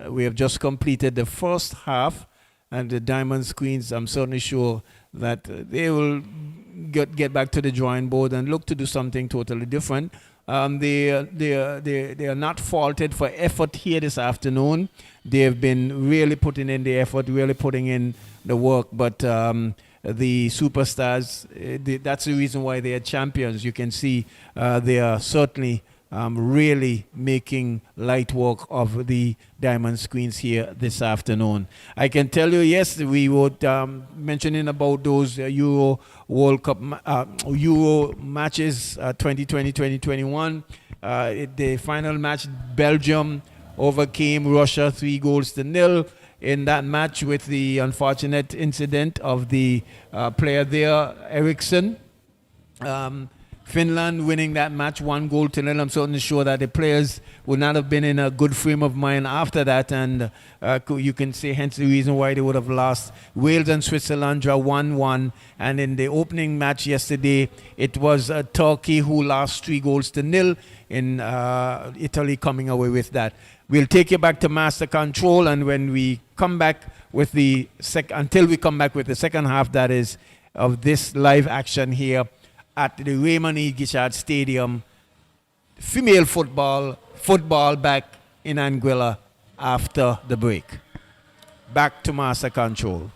we have just completed the first half. And the Diamonds Queens, I'm certainly sure that they will get back to the drawing board and look to do something totally different. They are not faulted for effort here this afternoon. They have been really putting in the effort, really putting in the work. But the Superstars, that's the reason why they are champions. You can see they are certainly really making light work of the Diamond Screens here this afternoon. I can tell you, yes, we would mentioning about those Euro World Cup, Euro matches 2020, 2021. The final match, Belgium overcame Russia 3 goals to nil in that match with the unfortunate incident of the player there, Eriksson. Um, Finland winning that match 1 goal to nil. I'm certainly sure that the players would not have been in a good frame of mind after that, and you can say hence the reason why they would have lost. Wales and Switzerland draw 1-1, and in the opening match yesterday, it was Turkey who lost 3 goals to nil in Italy coming away with that. We'll take you back to Master Control, and when we come back with until we come back with the second half, that is, of this live action here at the Raymond E. Gishard Stadium, female football back in Anguilla after the break. Back to Master Control.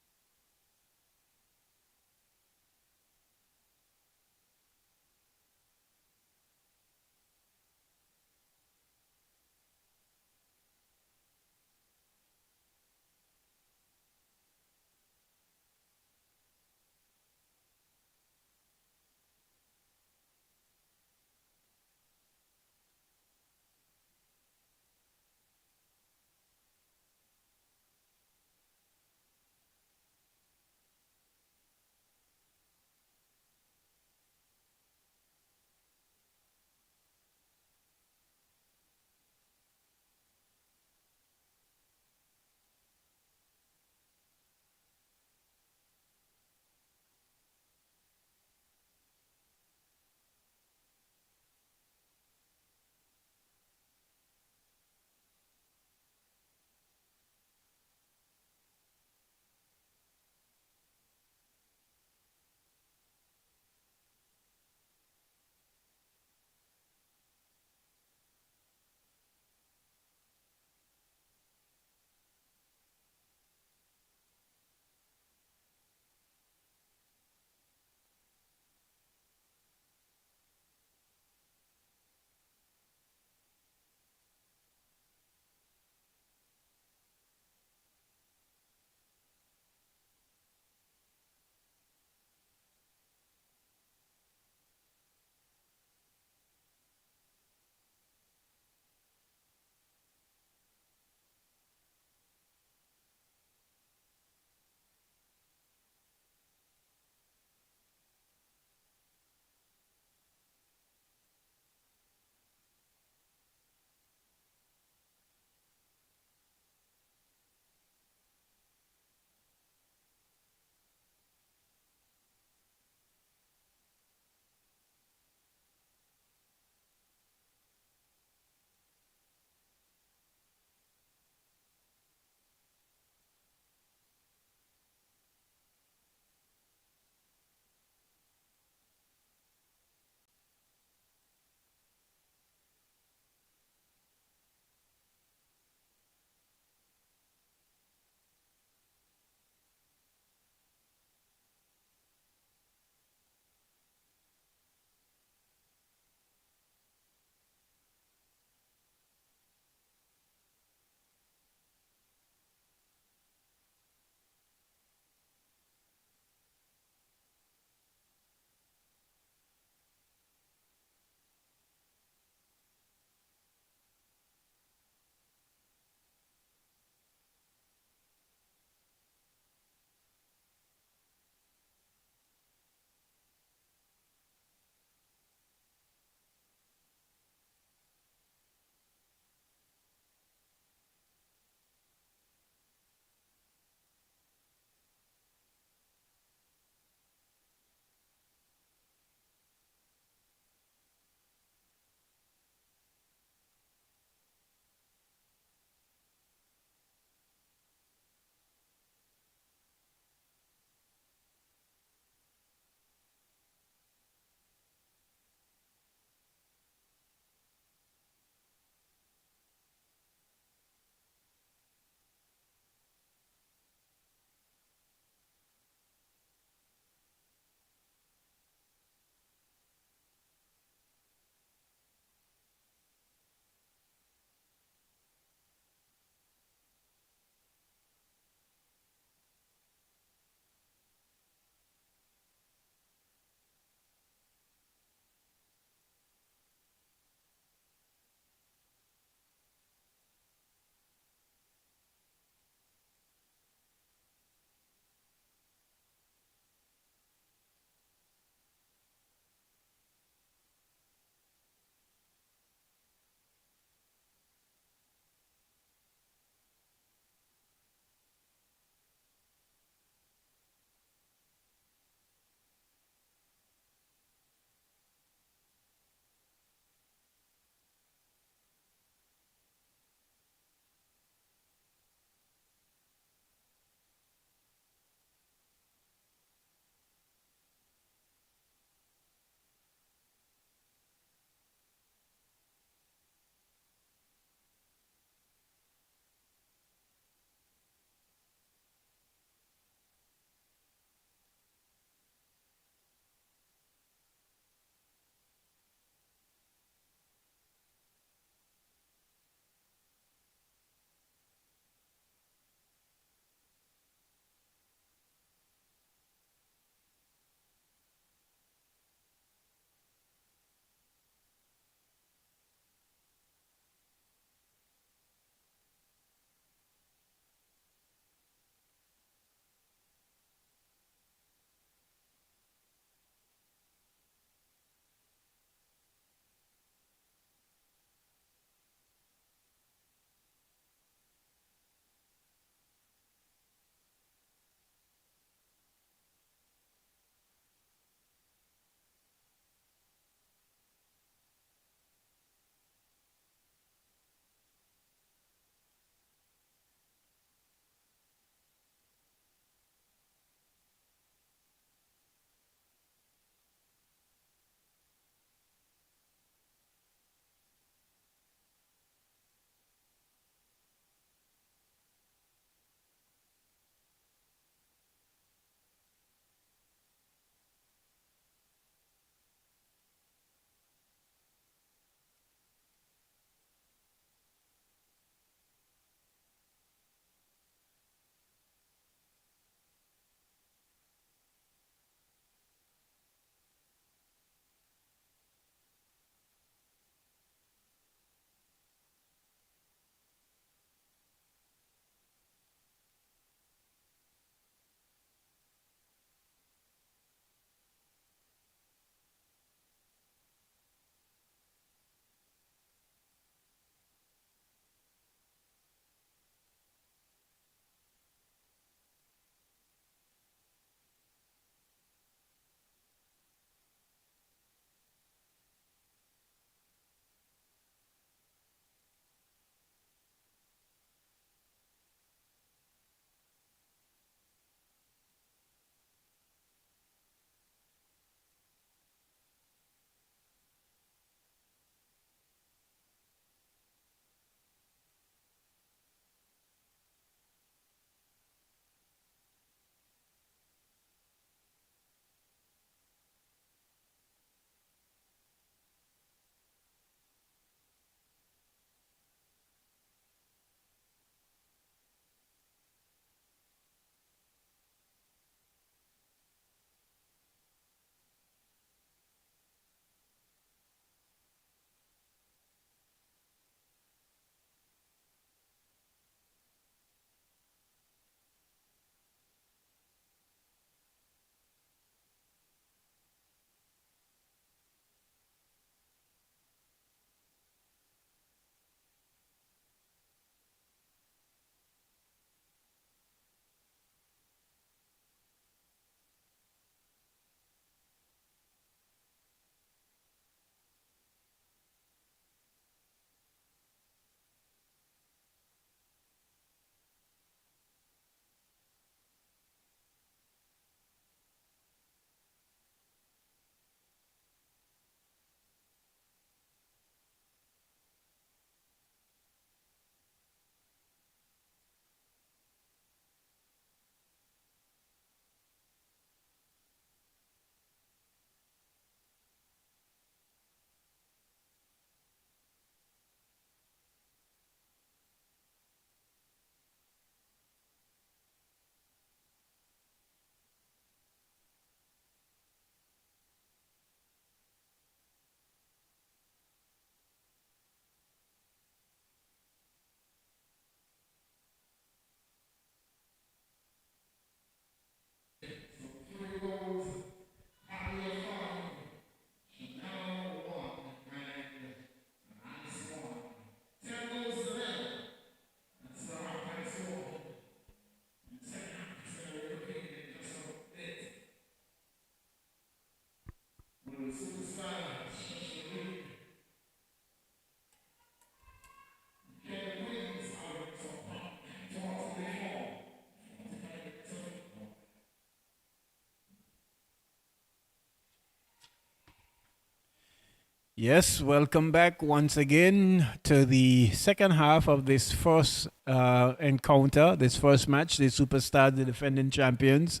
Yes, welcome back once again to the second half of this first encounter, this first match. The Superstars, the defending champions,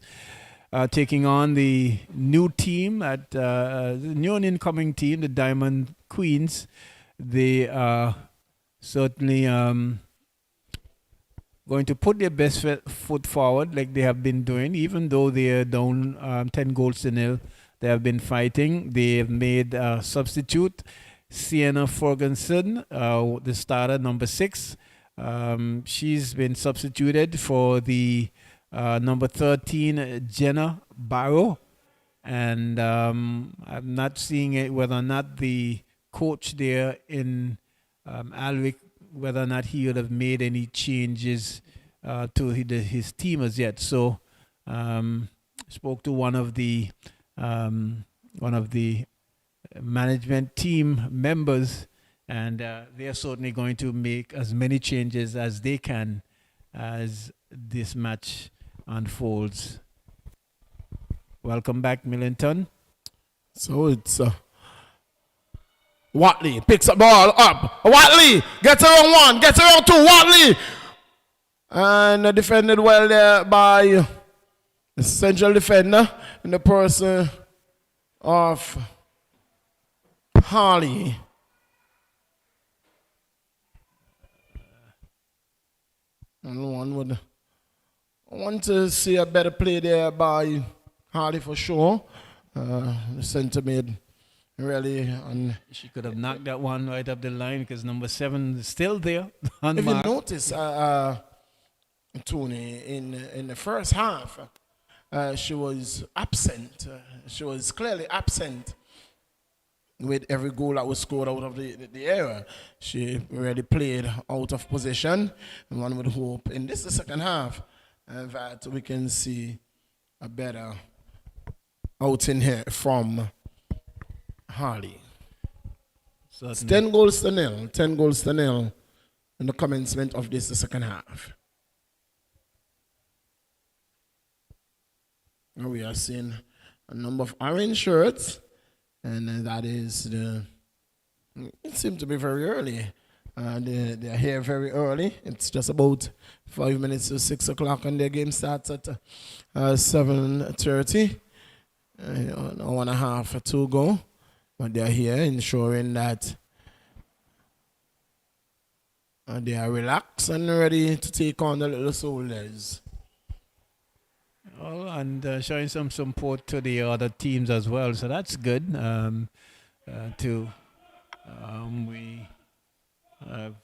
taking on the new team the new and incoming team, the Diamond Queens. They are certainly going to put their best foot forward like they have been doing, even though they are down 10 goals to nil. They have been fighting. They have made a substitute, Sienna Ferguson, the starter, number 6. She's been substituted for the number 13, Jenna Barrow. And I'm not seeing it whether or not the coach there in Alwick, whether or not he would have made any changes to his team as yet. So spoke to one of the management team members, and they are certainly going to make as many changes as they can as this match unfolds. Welcome back, Millington. So it's Watley picks the ball up. Watley gets around 1, gets around 2. Watley and defended well there by the central defender in the person of Harley. And one would want to see a better play there by Harley for sure. The centre mid really. And she could have knocked that one right up the line because number 7 is still there. If you notice, Tony, in the first half, she was absent. She was clearly absent with every goal that was scored out of the area. She really played out of position, and one would hope in this the second half that we can see a better outing here from Harley. So it's 10 goals to nil. 10 goals to nil in the commencement of this the second half. Now we are seeing a number of orange shirts, and that is it seems to be very early. They're here very early. It's just about 5 minutes to 6 o'clock, and their game starts at 7:30. An hour and a half to go. But they're here ensuring that they are relaxed and ready to take on the little soldiers. Oh, and showing some support to the other teams as well, so that's good. We have,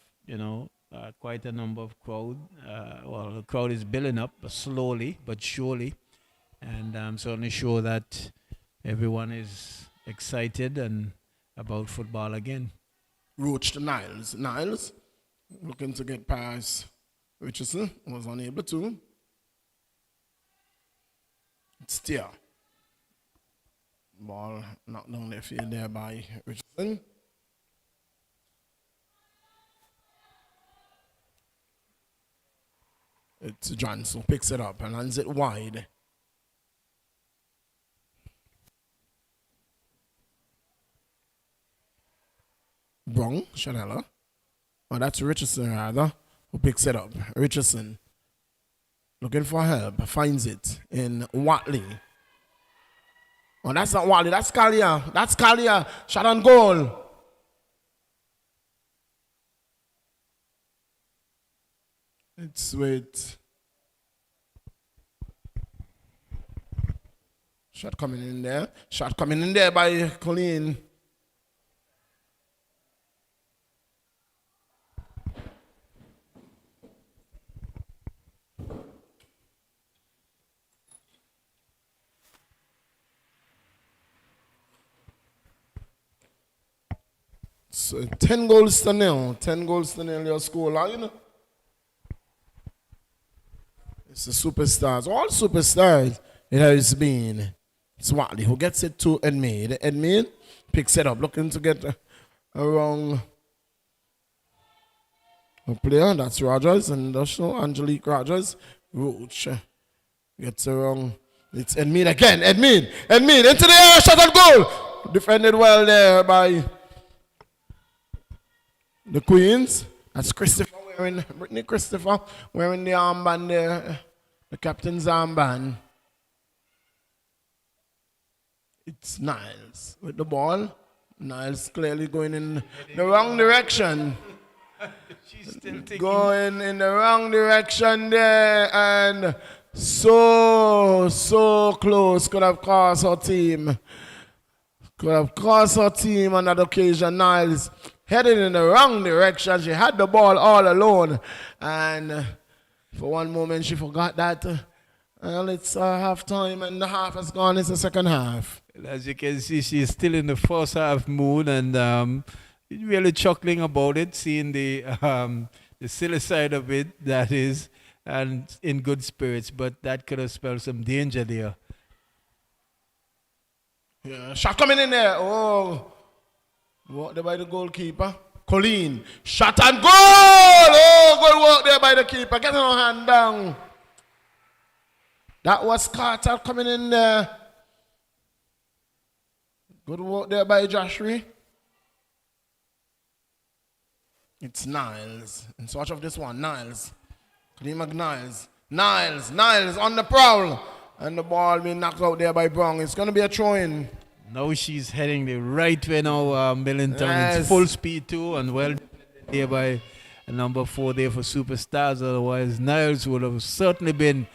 quite a number of crowd. The crowd is building up slowly but surely, and I'm certainly sure that everyone is excited and about football again. Roach to Niles. Niles looking to get past Richardson, was unable to. Steer. Ball knocked down the field there by Richardson. It's Johnson who picks it up and lands it wide. Brong, Chanella. Oh, that's Richardson rather, who picks it up. Richardson looking for help, finds it in Watley. Oh, that's not Watley, that's Kalia. That's Kalia. Shot on goal. It's with shot coming in there. Shot coming in there by Colleen. So 10 goals to nil. 10 goals to nil your score, you know. It's the superstars. All superstars it has been. It's Watley who gets it to Edmead. Edmead picks it up, looking to get around a player. That's Rogers and Angelique Rogers. Roach gets around. It's Edmead again. Edmead into the air, shot on goal. Defended well there by The Queens. That's Christopher Brittany Christopher wearing the armband there, the captain's armband. It's Niles with the ball. Niles clearly going in the wrong direction. She's still taking. Going in the wrong direction there, and so close. Could have cost our team. Could have cost our team on that occasion. Niles headed in the wrong direction. She had the ball all alone, and for one moment she forgot that. Well, it's half time and the half has gone. It's the second half. As you can see, she's still in the first half mood and really chuckling about it, seeing the silly side of it, that is, and in good spirits. But that could have spelled some danger there. Yeah, shot coming in there. Oh, walked there by the goalkeeper. Colleen, shot and goal! Oh, good work there by the keeper. Get her hand down. That was Carter coming in there. Good work there by Joshua. It's Niles. In search of this one, Niles. Colleen McNiles. Niles on the prowl. And the ball being knocked out there by Brown. It's going to be a throw-in. Now she's heading the right way now, Millington. Yes. It's full speed too, and well there by number 4 there for Superstars. Otherwise, Niles would have certainly been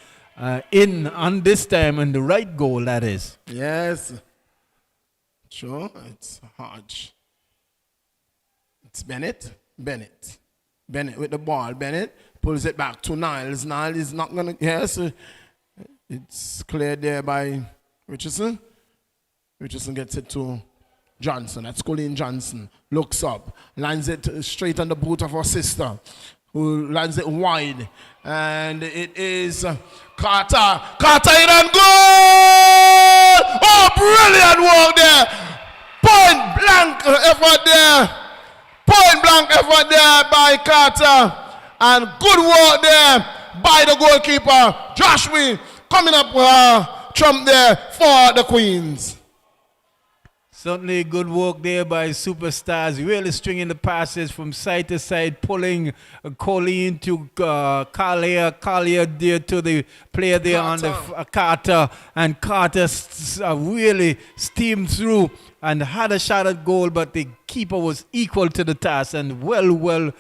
in on this time, and the right goal, that is. Yes. Sure, it's Hodge. It's Bennett with the ball. Bennett pulls it back to Niles. Niles is not going to, yes. It's cleared there by Richardson. Richardson gets it to Johnson. That's Colleen Johnson. Looks up. Lands it straight on the boot of her sister, who lands it wide. And it is Carter. Carter in and goal! Oh, brilliant work there. Point blank effort there. Point blank effort there by Carter. And good work there by the goalkeeper. Joshua coming up with a trump there for the Queens. Certainly good work there by Superstars, really stringing the passes from side to side, pulling Colleen to Collier there to the player there on the Carter, and Carter really steamed through and had a shot at goal, but the keeper was equal to the task and well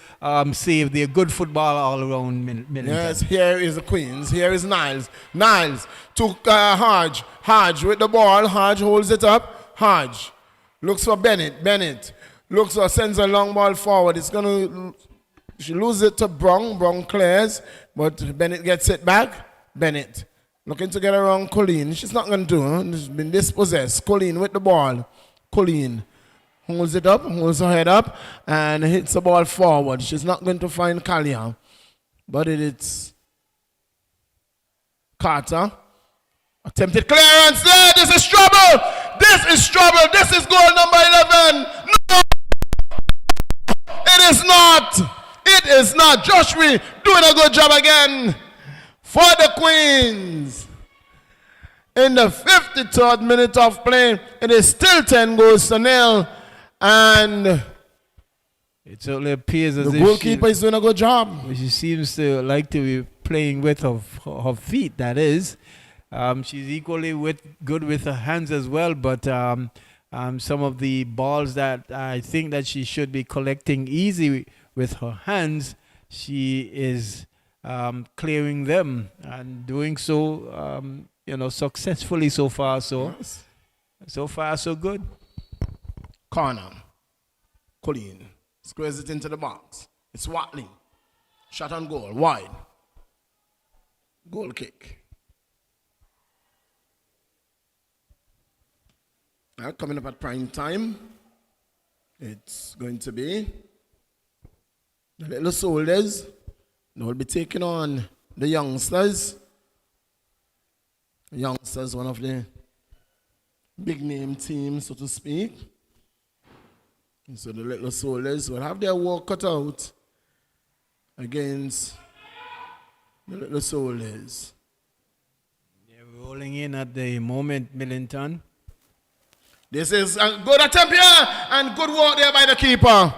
saved there. Good football all around Millington. Yes, here is the Queens. Here is Niles. Niles to Hodge. Hodge with the ball. Hodge holds it up. Hodge looks for Bennett. Bennett looks for, sends a long ball forward. It's going to, she loses it to Brown. Brown clears, but Bennett gets it back. Bennett looking to get around Colleen. She's not going to do it. She's been dispossessed. Colleen with the ball. Colleen holds it up, holds her head up, and hits the ball forward. She's not going to find Collier, but it's Carter. Attempted clearance there. This is trouble. This is trouble. This is goal number 11. No, it is not. It is not. Joshua doing a good job again for the Queens. In the 53rd minute of play, it is still 10 goals to nil. And it certainly appears as the if goalkeeper is doing a good job. She seems to like to be playing with her feet, that is. She's equally good with her hands as well, but some of the balls that I think that she should be collecting easy with her hands, she is clearing them and doing so, successfully so far. So, Yes. So far, so good. Corner. Colleen squares it into the box. It's Watley. Shot on goal. Wide. Goal kick. Coming up at prime time, it's going to be the Little Soldiers. They will be taking on the Youngsters. The Youngsters, one of the big name teams, so to speak. And so the Little Soldiers will have their work cut out against the Little Soldiers. They're rolling in at the moment, Millington. This is a good attempt here and good work there by the keeper.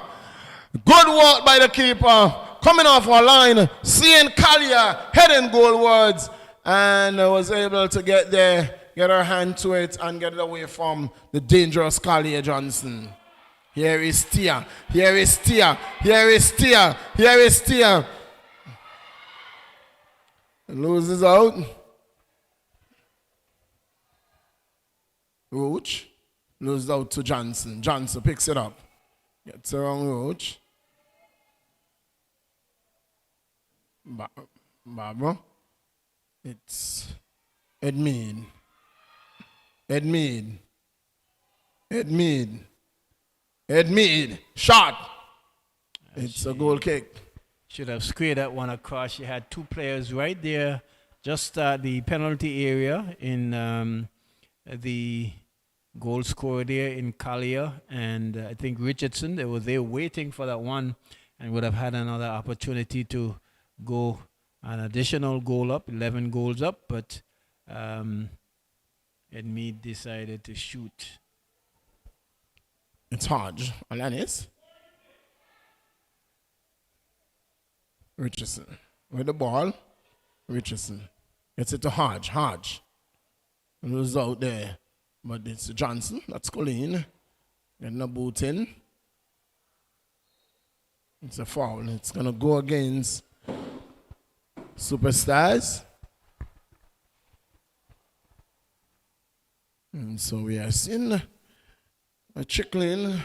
Good work by the keeper. Coming off our line, seeing Collier heading goalwards, and was able to get there, get her hand to it, and get it away from the dangerous Collier Johnson. Here is Tia. Here is Tia. Here is Tia. Here is Tia. Loses out. Roach loses out to Johnson. Johnson picks it up. Gets around Roach. Barbara. It's Edmead. Edmead. Edmead. Edmead. Shot. It's a goal kick. Should have squared that one across. She had two players right there, just at the penalty area in the goal scorer there in Collier and I think Richardson. They were there waiting for that one and would have had another opportunity to go an additional goal up, 11 goals up, but Edmead decided to shoot. It's Hodge. Alanis. Richardson. With the ball. Richardson. Gets it to Hodge. Hodge. Who's out there? But it's Johnson. That's Colleen. Getting a boot in. It's a foul. It's going to go against Superstars. And so we are seeing a trickling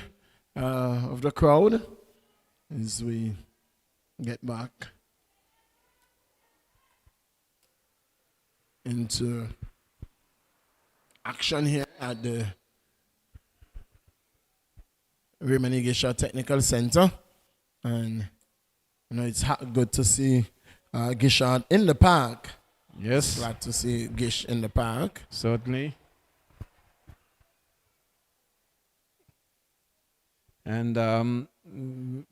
of the crowd as we get back into action here at the Raymond Igisha Technical Center. And you know it's good to see Gishard in the park. Yes. Glad to see Gish in the park. Certainly. And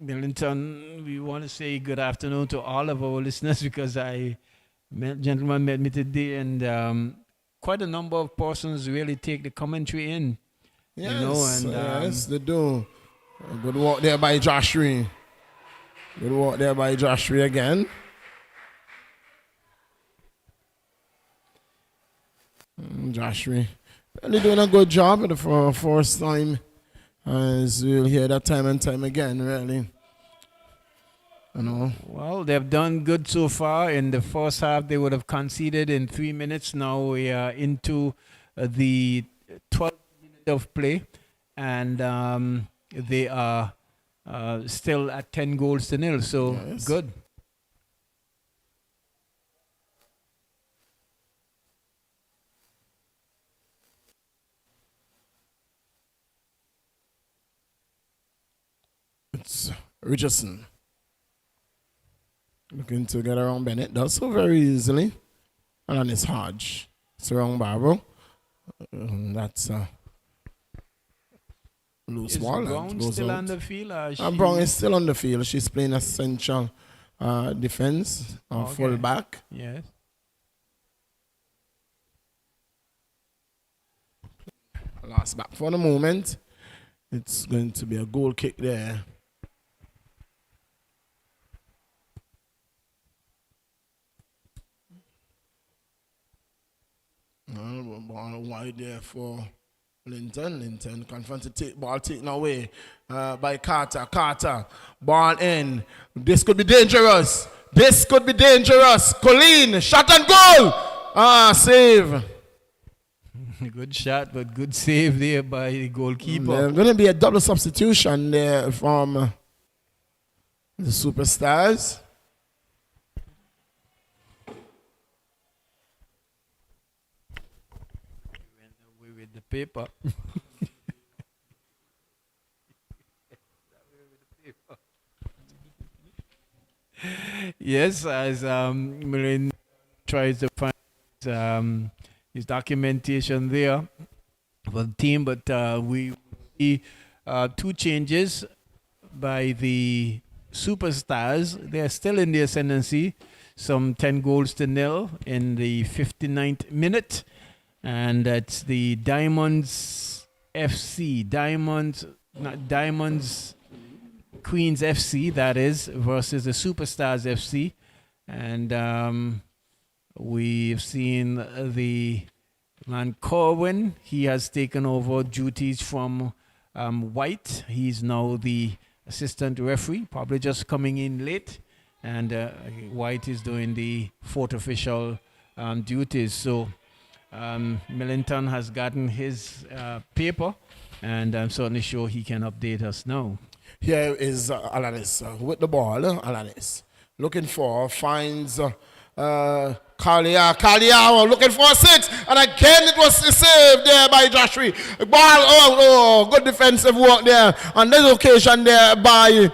Millington, we want to say good afternoon to all of our listeners because gentleman met me today and quite a number of persons really take the commentary in. Yes, you know, and, yes, they do. Good walk there by Joshua. Good walk there by Joshua again. Joshua really doing a good job for first time. As we'll hear that time and time again, really. You know. Well, they've done good so far. In the first half, they would have conceded in 3 minutes. Now we are into the 12th minute of play, and they are still at 10 goals to nil. So yes. Good. It's Richardson. Looking to get around Bennett. Does so very easily. And then it's Hodge. It's around Barbara. That's loose ball. Brown still on the field? Brown is still on the field. She's playing a central defense, full back. Yes. Last back for the moment. It's going to be a goal kick there. Ball wide there for Linton. Linton confronted, ball taken away by Carter. Carter, ball in. This could be dangerous. This could be dangerous. Colleen, shot and goal. Save. Good shot, but good save there by the goalkeeper. There's going to be a double substitution there from the Superstars. With the paper. Yes, as Millen tries to find his documentation there for the team, but we see two changes by the Superstars. They're still in the ascendancy, some 10 goals to nil in the 59th minute. And that's the Diamonds FC. Diamonds Queens FC, that is, versus the Superstars FC. And we've seen the man Corwin. He has taken over duties from White. He's now the assistant referee, probably just coming in late. And White is doing the fourth official duties. So Millington has gotten his paper, and I'm certainly sure he can update us now. Here is Alanis with the ball. Alanis looking for, finds Kalia looking for a 6, and again it was saved there by Joshua. Ball, good defensive work there on this occasion there by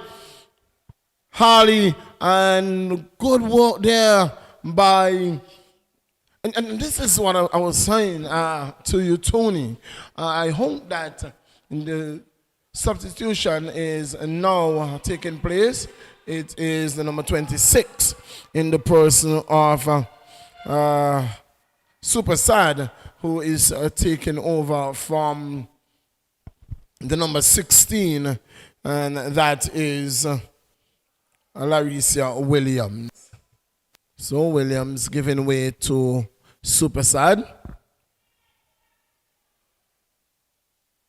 Harley, and good work there by. And this is what I was saying to you, Tony. I hope that the substitution is now taking place. It is the number 26 in the person of Super Sad, who is taking over from the number 16, and that is Larissa Williams. So Williams giving way to Super Sad.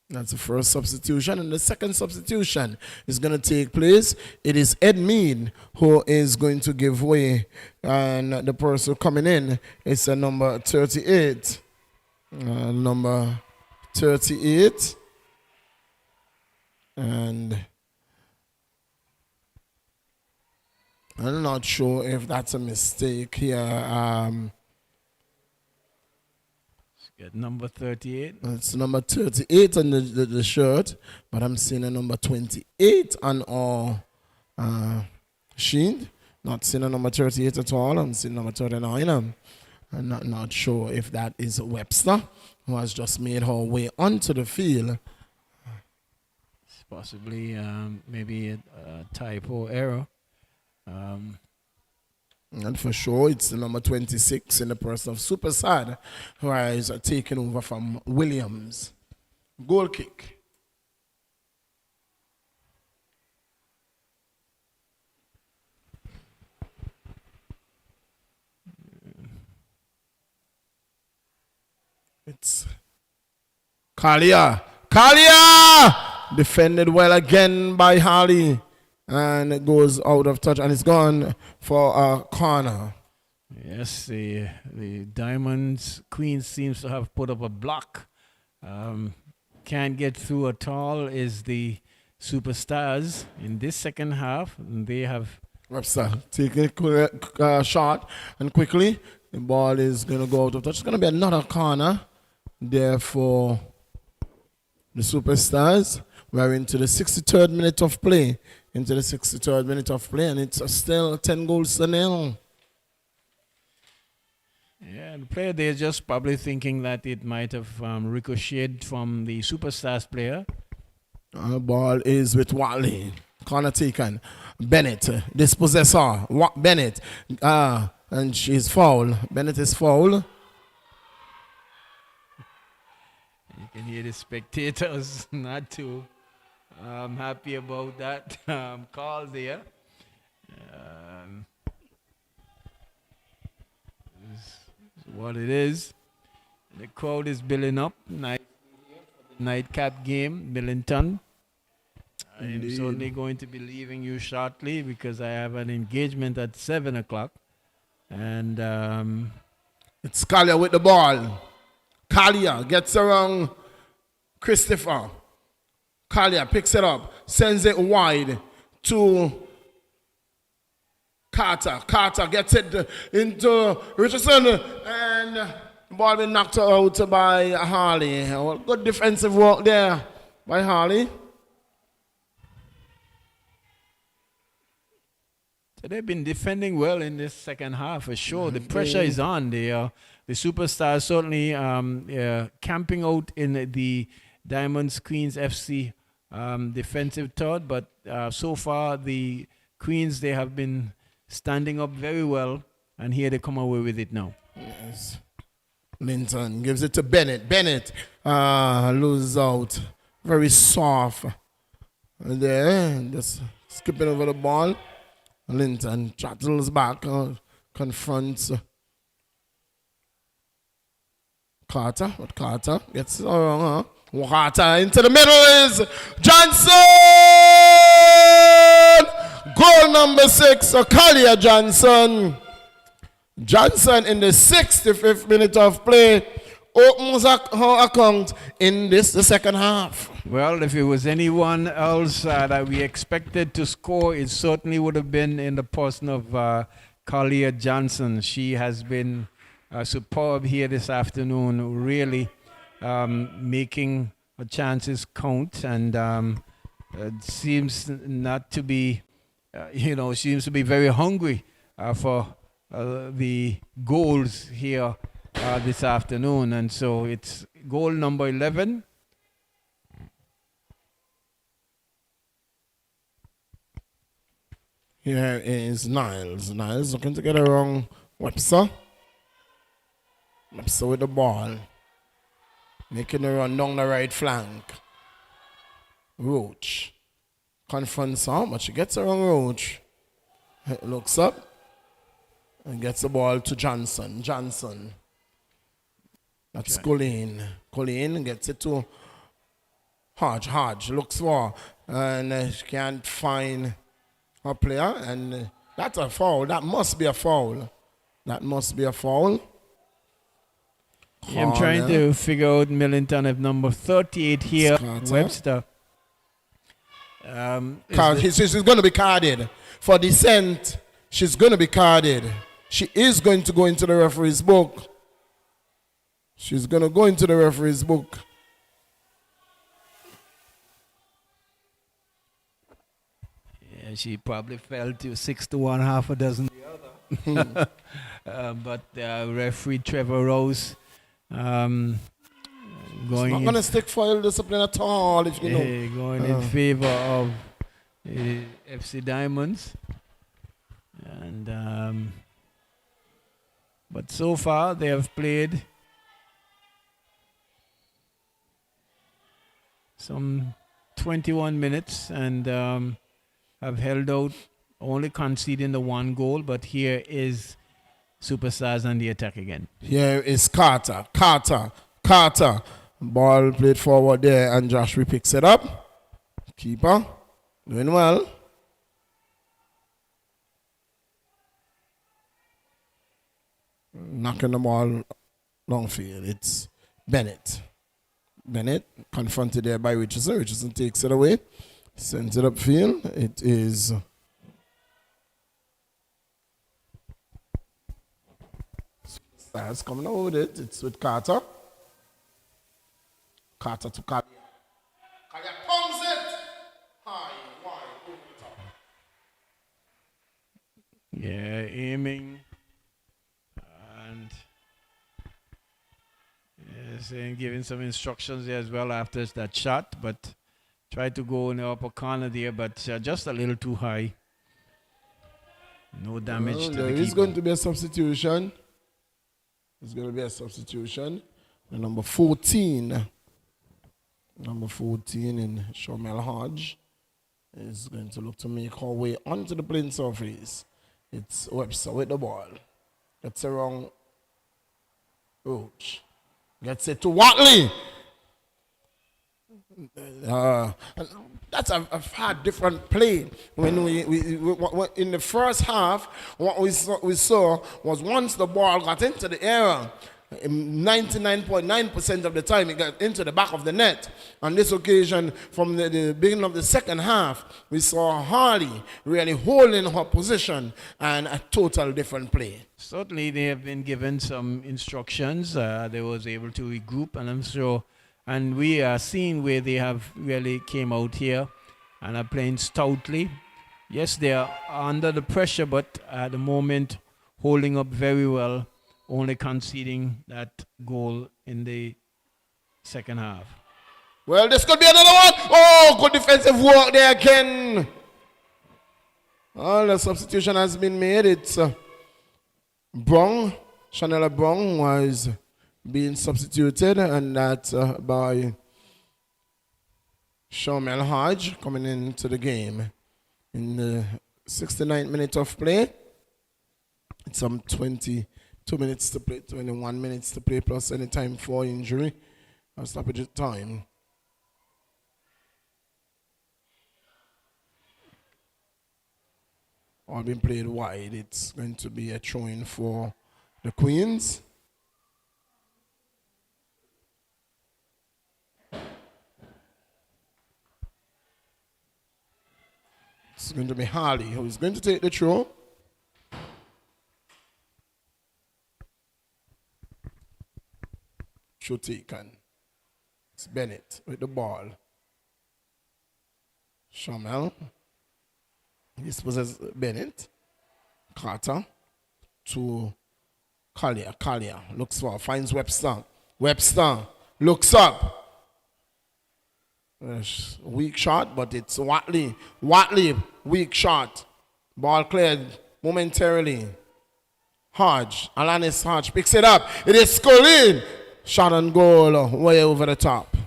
That's the first substitution. And the second substitution is going to take place. It is Ed Mead who is going to give way. And the person coming in is number 38. Number 38. And I'm not sure if that's a mistake here. Get number 38. It's number 38 on the shirt, but I'm seeing a number 28 on our sheet. Not seeing a number 38 at all. I'm seeing number 39. I'm not sure if that is Webster, who has just made her way onto the field. It's possibly maybe a typo error. And for sure, it's the number 26 in the person of Super Sad, who is taken over from Williams. Goal kick. It's Kalia. Defended well again by Harley. And it goes out of touch, and it's gone for a corner. Yes, the Diamonds Queens seems to have put up a block. Can't get through at all is the Superstars in this second half. They have Webster taking a quick shot, and quickly the ball is going to go out of touch. It's going to be another corner there for the Superstars. We're into the 63rd minute of play. And it's still 10 goals to nil. Yeah, the player there just probably thinking that it might have ricocheted from the Superstars player. The ball is with Watley. Corner taken. Bennett, dispossessor. Bennett. And she's foul. Bennett is foul. You can hear the spectators not too happy about that call there. This is what it is. The crowd is building up. Nightcap game, Millington. I'm certainly going to be leaving you shortly because I have an engagement at 7 o'clock. And it's Kalia with the ball. Kalia gets around Christopher. Kalia picks it up, sends it wide to Carter. Carter gets it into Richardson, and the ball been knocked out by Harley. Good defensive work there by Harley. So they've been defending well in this second half for sure. The pressure is on. The Superstars certainly camping out in the Diamonds Queens FC defensive third, but so far the Queens, they have been standing up very well, and here they come away with it now. Yes. Linton gives it to Bennett. Bennett loses out. Very soft there. Just skipping over the ball. Linton chattels back, confronts Carter. But Carter gets it wrong, huh? Carter into the middle is Johnson! Goal number 6, Collier Johnson. Johnson in the 65th minute of play opens her account in the second half. Well, if it was anyone else that we expected to score, it certainly would have been in the person of Collier Johnson. She has been superb here this afternoon, really making her chances count, and it seems not to be, seems to be very hungry for the goals here this afternoon. And so it's goal number 11. Here is Niles. Niles looking to get around Webster. Webster with the ball. Making a run down the right flank. Roach confronts her, but she gets around Roach. Looks up and gets the ball to Johnson. Johnson. That's Colleen. Colleen gets it to Hodge. Hodge looks for, and she can't find her player, and that's a foul. That must be a foul. That must be a foul. I'm trying to figure out Millington at number 38 here, Webster. She's going to be carded. For dissent, she's going to be carded. She is going to go into the referee's book. She's going to go into the referee's book. Yeah, she probably fell to 6 to 1, half a dozen the other. But referee Trevor Rose going not going to stick foil discipline at all, if you know. Going in favor of FC Diamonds. And but so far they have played some 21 minutes and have held out, only conceding the 1 goal. But here is Superstars on the attack again. Here is Carter. Carter. Ball played forward there, and Joshua picks it up. Keeper doing well. Knocking the ball downfield. It's Bennett. Bennett confronted there by Richardson. Richardson takes it away. Sends it upfield. It is Stars coming out with it. It's with Carter. Carter to Collier. Collier pumps it. High, wide, over the top. Yeah, aiming and saying, giving some instructions there as well after that shot, but tried to go in the upper corner there, but just a little too high. No damage to the keeper. There is going to be a substitution. There's going to be a substitution. The number 14 in Shomel Hodge is going to look to make her way onto the playing surface. It's Webster with the ball. Gets around Roach. Gets it to Watley. That's a far different play. When we in the first half, what we saw was once the ball got into the area, 99.9% of the time it got into the back of the net. On this occasion, from the beginning of the second half, we saw Harley really holding her position and a total different play. Certainly they have been given some instructions. They was able to regroup, and I'm sure, and we are seeing where they have really came out here and are playing stoutly. Yes, they are under the pressure, but at the moment holding up very well, only conceding that goal in the second half. Well, this could be another one. Oh, good defensive work there again. The substitution has been made. It's Brong. Chanela Brong was being substituted, and that's by Shomel Hodge coming into the game. in the 69th minute of play. It's some 22 minutes to play, 21 minutes to play plus any time for injury or stoppage of time. All been played wide. It's going to be a throw-in for the Queens. It's going to be Harley who's going to take the throw. Throw taken. It's Bennett with the ball. Shamel. This possesses Bennett. Carter to Collier. Collier looks for, finds Webster. Webster looks up. Weak shot, but it's Watley. Watley, weak shot. Ball cleared momentarily. Hodge, Alanis Hodge picks it up. It is Scullin. Shot and goal way over the top.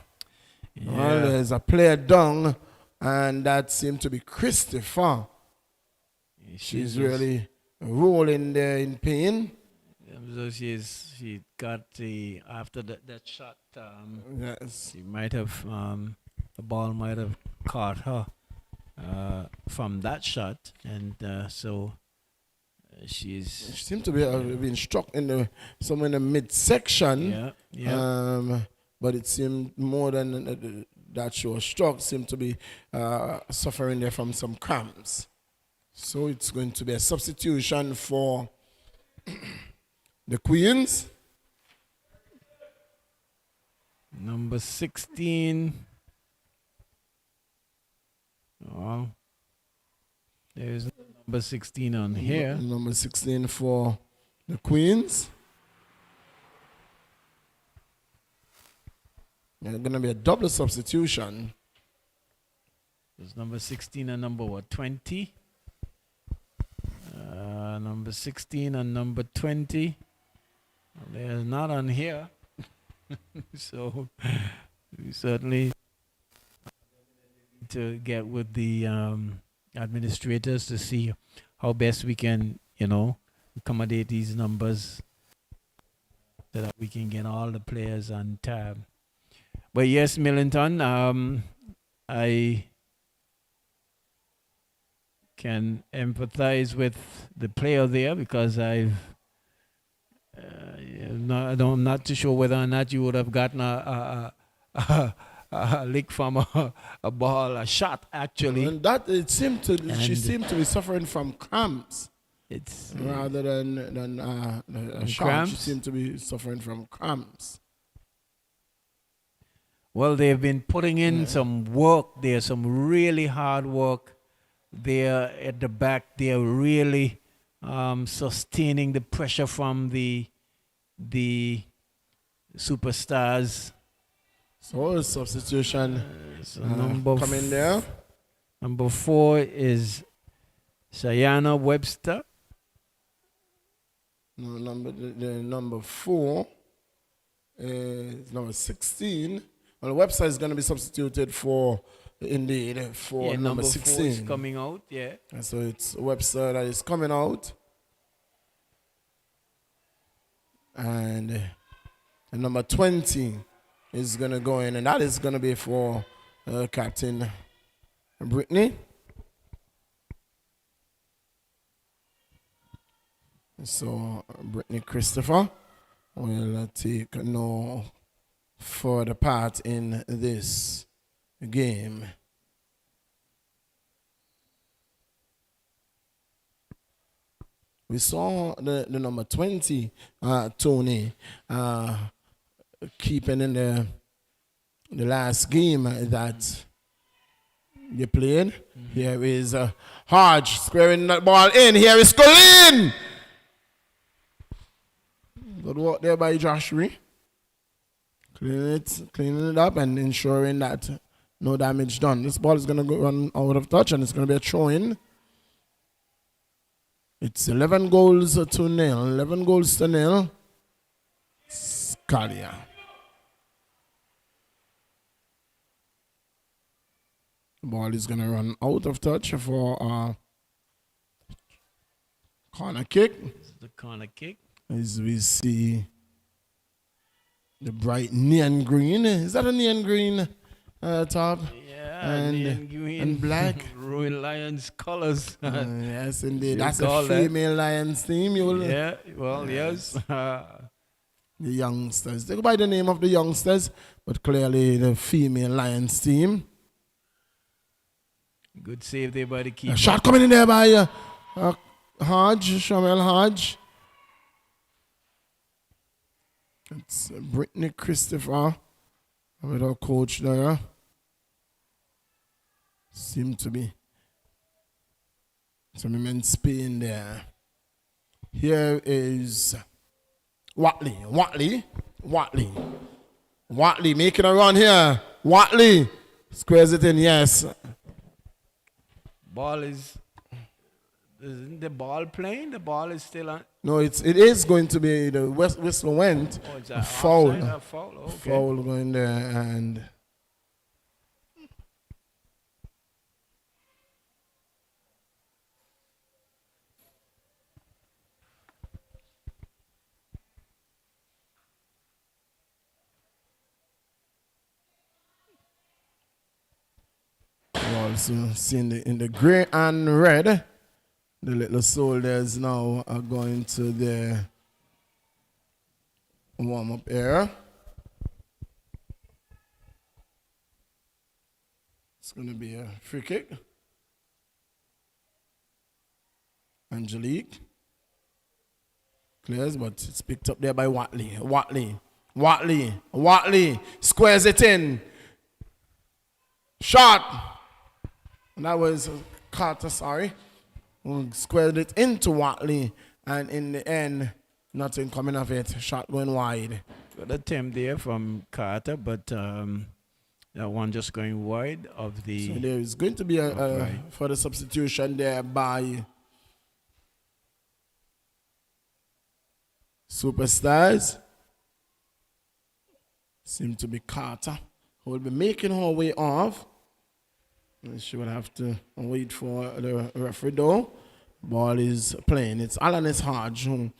Yeah. Well, there's a player down, and that seemed to be Christopher. She's really rolling there in pain. So she got the after that shot. Yes. She might have the ball might have caught her from that shot, and so She she's seemed to be being struck in the somewhere in the midsection. yeah. But it seemed more than that she was struck. Seemed to be suffering there from some cramps. So it's going to be a substitution for the Queens. Number 16. Oh, there's number 16 on here. Number 16 for the Queens. There's going to be a double substitution. There's number 16 and number what? 20. Number 16 and number 20. They're not on here. So we certainly need to get with the administrators to see how best we can, accommodate these numbers so that we can get all the players on tab. But yes, Millington, I can empathize with the player there because I'm not too sure whether or not you would have gotten a lick from a ball, a shot actually. And that it seemed to she seemed to be suffering from cramps. It's Rather than a shot, cramps? she seemed to be suffering from cramps. well, they've been putting in some work there, some really hard work there at the back. They're really sustaining the pressure from the superstars. So a substitution So number coming there. Number 4 is Sayana Webster. No, the number 4 is number 16. Well, the Webster is going to be substituted for number 4 16. is coming out. Yeah. And so it's Webster that is coming out. And number 20 is going to go in, and that is going to be for Captain Brittany. So Brittany Christopher will take no further part in this game. We saw the number 20, Tony, keeping in the last game that you played. Here is Hodge squaring that ball in. Here is Colleen. Good work there by Josh Ree. Cleaning it up and ensuring that no damage done. This ball is going to run out of touch and it's going to be a throw-in. It's 11 goals to nil. 11 goals to nil. Scalia. The ball is going to run out of touch for a corner kick. This is the corner kick. As we see the bright neon green. Is that a neon green top? Yeah, and neon green and black. Royal Lions colors. Yes, indeed. You That's call a that. female Lions team. You will, Yeah, well, yes. the youngsters. They go by the name of the youngsters, but clearly the female Lions team. Good save there by the keeper. A shot coming in there by Hodge, Shamel Hodge. It's Brittany Christopher with our coach there. Seem to be some immense Spain there. Here is Watley making a run here. Watley squares it in, yes. Ball isn't the ball playing? The ball is still on. No, it is going to be the whistle went. Oh, it's A a foul. offside, a foul. Okay. Foul going there and you also see in the grey and red, the little soldiers now are going to the warm-up area. It's going to be a free kick. Angelique clears, but it's picked up there by Watley. Watley squares it in. Shot. And that was Carter, sorry. Squared it into Watley, and in the end, nothing coming of it. Shot going wide. Good attempt there from Carter, but that one just going wide of the. So there is going to be a further substitution there by Superstars. Seem to be Carter, who will be making her way off. And she will have to wait for the referee though. Ball is playing. It's Alanis Hodge who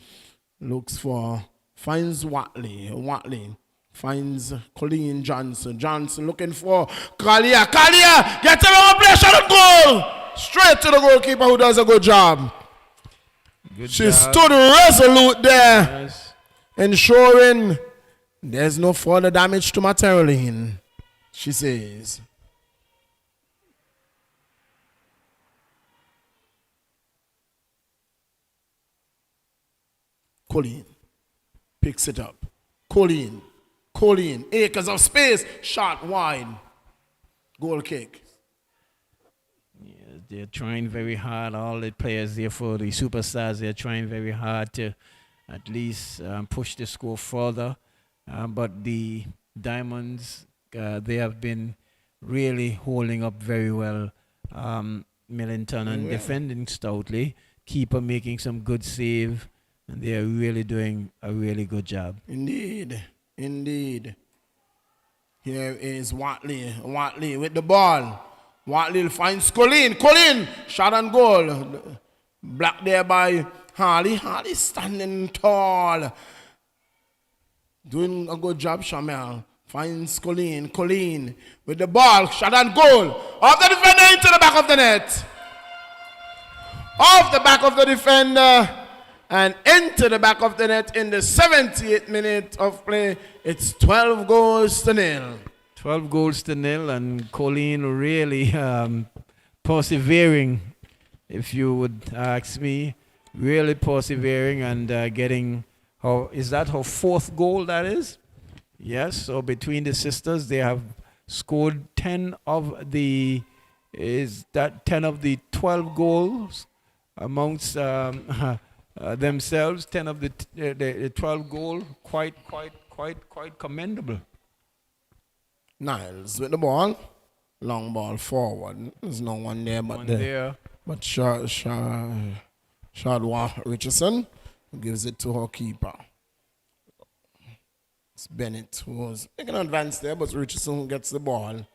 finds Watley finds Colleen Johnson looking for Kalia gets around, play, shot and goal! Straight to the goalkeeper who does a good job. She stood resolute there, Yes. ensuring there's no further damage to Materiline, she says. Colleen picks it up. Colleen, acres of space, shot wide. Goal kick. Yeah, they're trying very hard. All the players there for the Superstars, they're trying very hard to at least push the score further. But the Diamonds, they have been really holding up very well. Millington and defending stoutly. Keeper making some good save. And they are really doing a really good job. Indeed. Here is Watley with the ball. Watley finds Colleen, shot and goal. Black there by Harley standing tall. Doing a good job, Shamel. Finds Colleen with the ball, shot and goal. Off the defender into the back of the net. Off the back of the defender. And into the back of the net in the 78th minute of play. It's 12 goals to nil. 12 goals to nil, and Colleen really persevering, if you would ask me. Really persevering and getting is that her fourth goal, that is? Yes, so between the sisters, they have scored 10 of the 12 goals amongst themselves. 10 of the 12 goal, quite commendable. Niles with the ball, long ball forward. There's no one there but Shadwa Richardson, who gives it to her keeper. It's Bennett who was making an advance there, but Richardson who gets the ball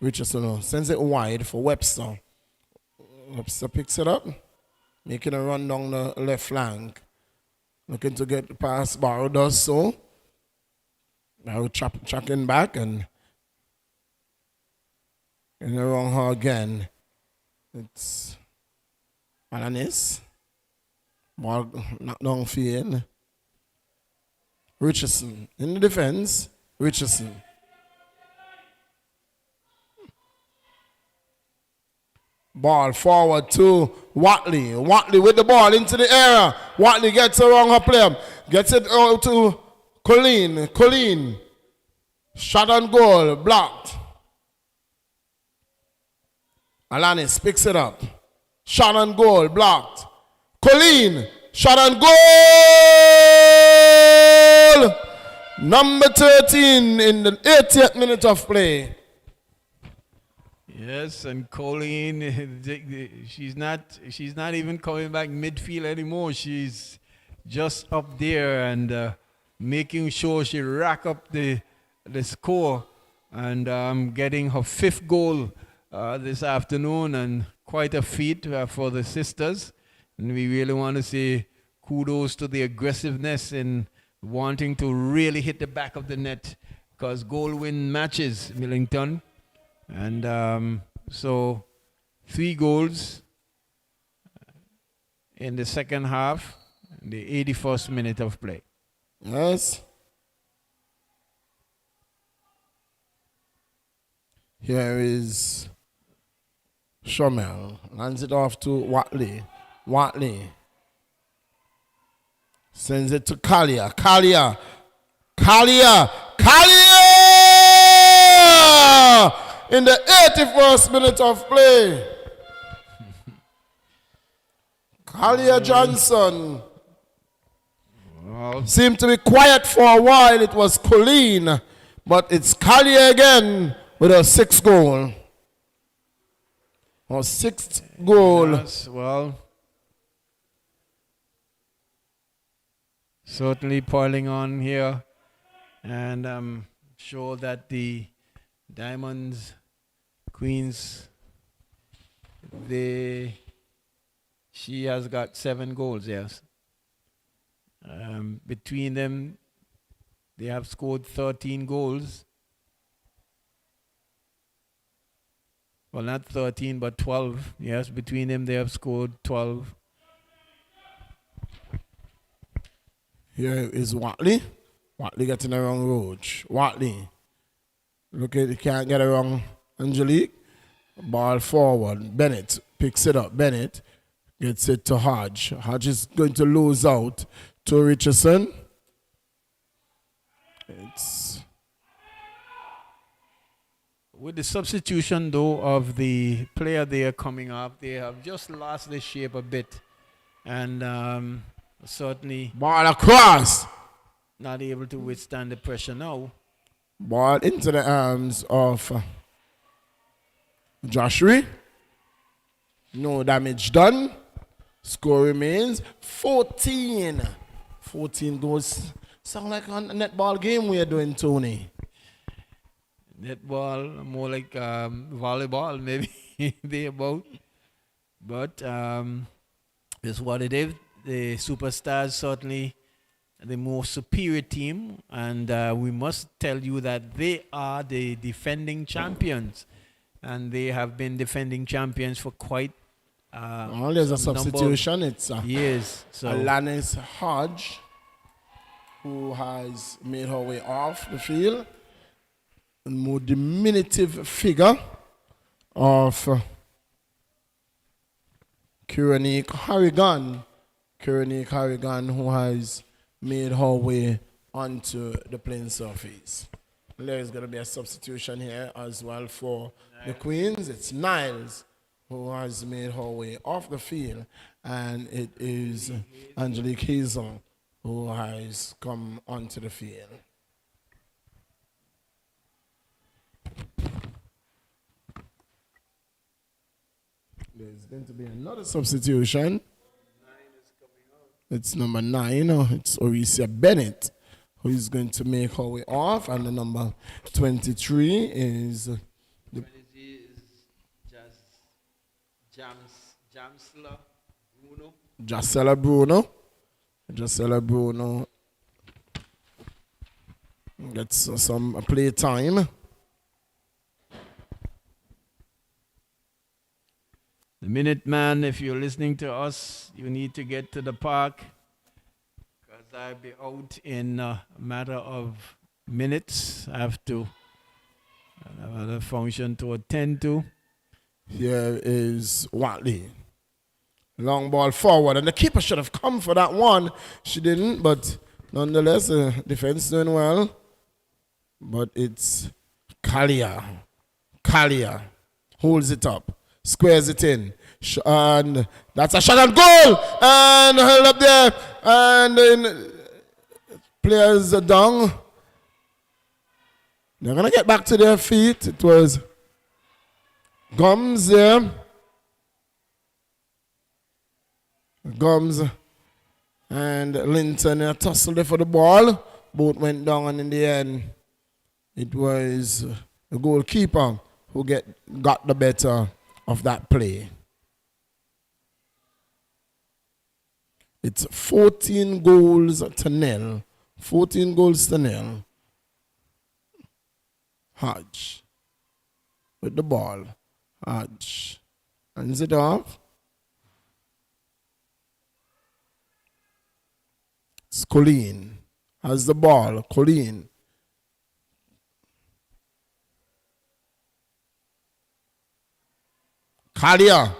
Richardson sends it wide for Webster. Webster picks it up, making a run down the left flank. Looking to get past Barrow, does so. Barrow tracking back and in the wrong her again. It's Alanis. Ball knocked down field. Richardson in the defense. Richardson. Ball forward to Watley. Watley with the ball into the area. Watley gets around her player. Gets it out to Colleen. Colleen. Shot on goal. Blocked. Alanis picks it up. Shot on goal. Blocked. Colleen. Shot on goal. Number 13 in the 80th minute of play. Yes, and Colleen, she's not even coming back midfield anymore. She's just up there and making sure she rack up the score and getting her 5th goal this afternoon, and quite a feat for the sisters. And we really want to say kudos to the aggressiveness in wanting to really hit the back of the net, because goal win matches, Millington. And so 3 goals in the second half, the 81st minute of play. Yes. Here is Shomel. Lands it off to Watley. Watley sends it to Collier. Collier. Collier. Collier! In the 81st minute of play. Collier Johnson seemed to be quiet for a while. It was Colleen, but it's Collier again with a 6th goal. Her 6th goal. Yes, well, certainly piling on here, and I'm sure that the Diamonds, Queens, she has got 7 goals, yes. Between them, they have scored 13 goals. Well, not 13, but 12. Yes, between them, they have scored 12. Here is Watley. Watley getting the wrong roach. Watley. Look at it, can't get around Angelique. Ball forward. Bennett picks it up. Bennett gets it to Hodge. Hodge is going to lose out to Richardson. It's with the substitution, though, of the player there coming up, they have just lost their shape a bit. And certainly ball across. Not able to withstand the pressure now. Ball into the arms of Joshua. No damage done. Score remains 14. 14 goals. Sound like a netball game we're doing, Tony. Netball, more like volleyball, maybe thereabout. But it's what it is. The Superstars certainly the more superior team, and we must tell you that they are the defending champions, and they have been defending champions for quite there's a substitution. It's years. So Alanis Hodge, who has made her way off the field. A more diminutive figure of Kiranik Harrigan. Kiranik Harrigan, who has made her way onto the playing surface. There's going to be a substitution here as well for the Queens. It's Niles who has made her way off the field, and it is Angelique Hazel who has come onto the field. There's going to be another substitution. It's number 9. It's Orisia Bennett who is going to make her way off, and the number 23 is Jamsla Bruno. Gisela Bruno gets some play time. The Minuteman, if you're listening to us, you need to get to the park because I'll be out in a matter of minutes. I have another function to attend to. Here is Watley. Long ball forward, and the keeper should have come for that one. She didn't, but nonetheless, defense doing well. But it's Kalia. Kalia holds it up, squares it in, and that's a shot and goal. And held up there, and then players are down. They're gonna get back to their feet. It was Gums there. Gums and Linton tussled there for the ball. Both went down, and in the end, it was the goalkeeper who got the better of that play. It's 14 goals to nil. 14 goals to nil. Hodge with the ball. Hodge hands it off. It's Colleen has the ball. Colleen. Kalia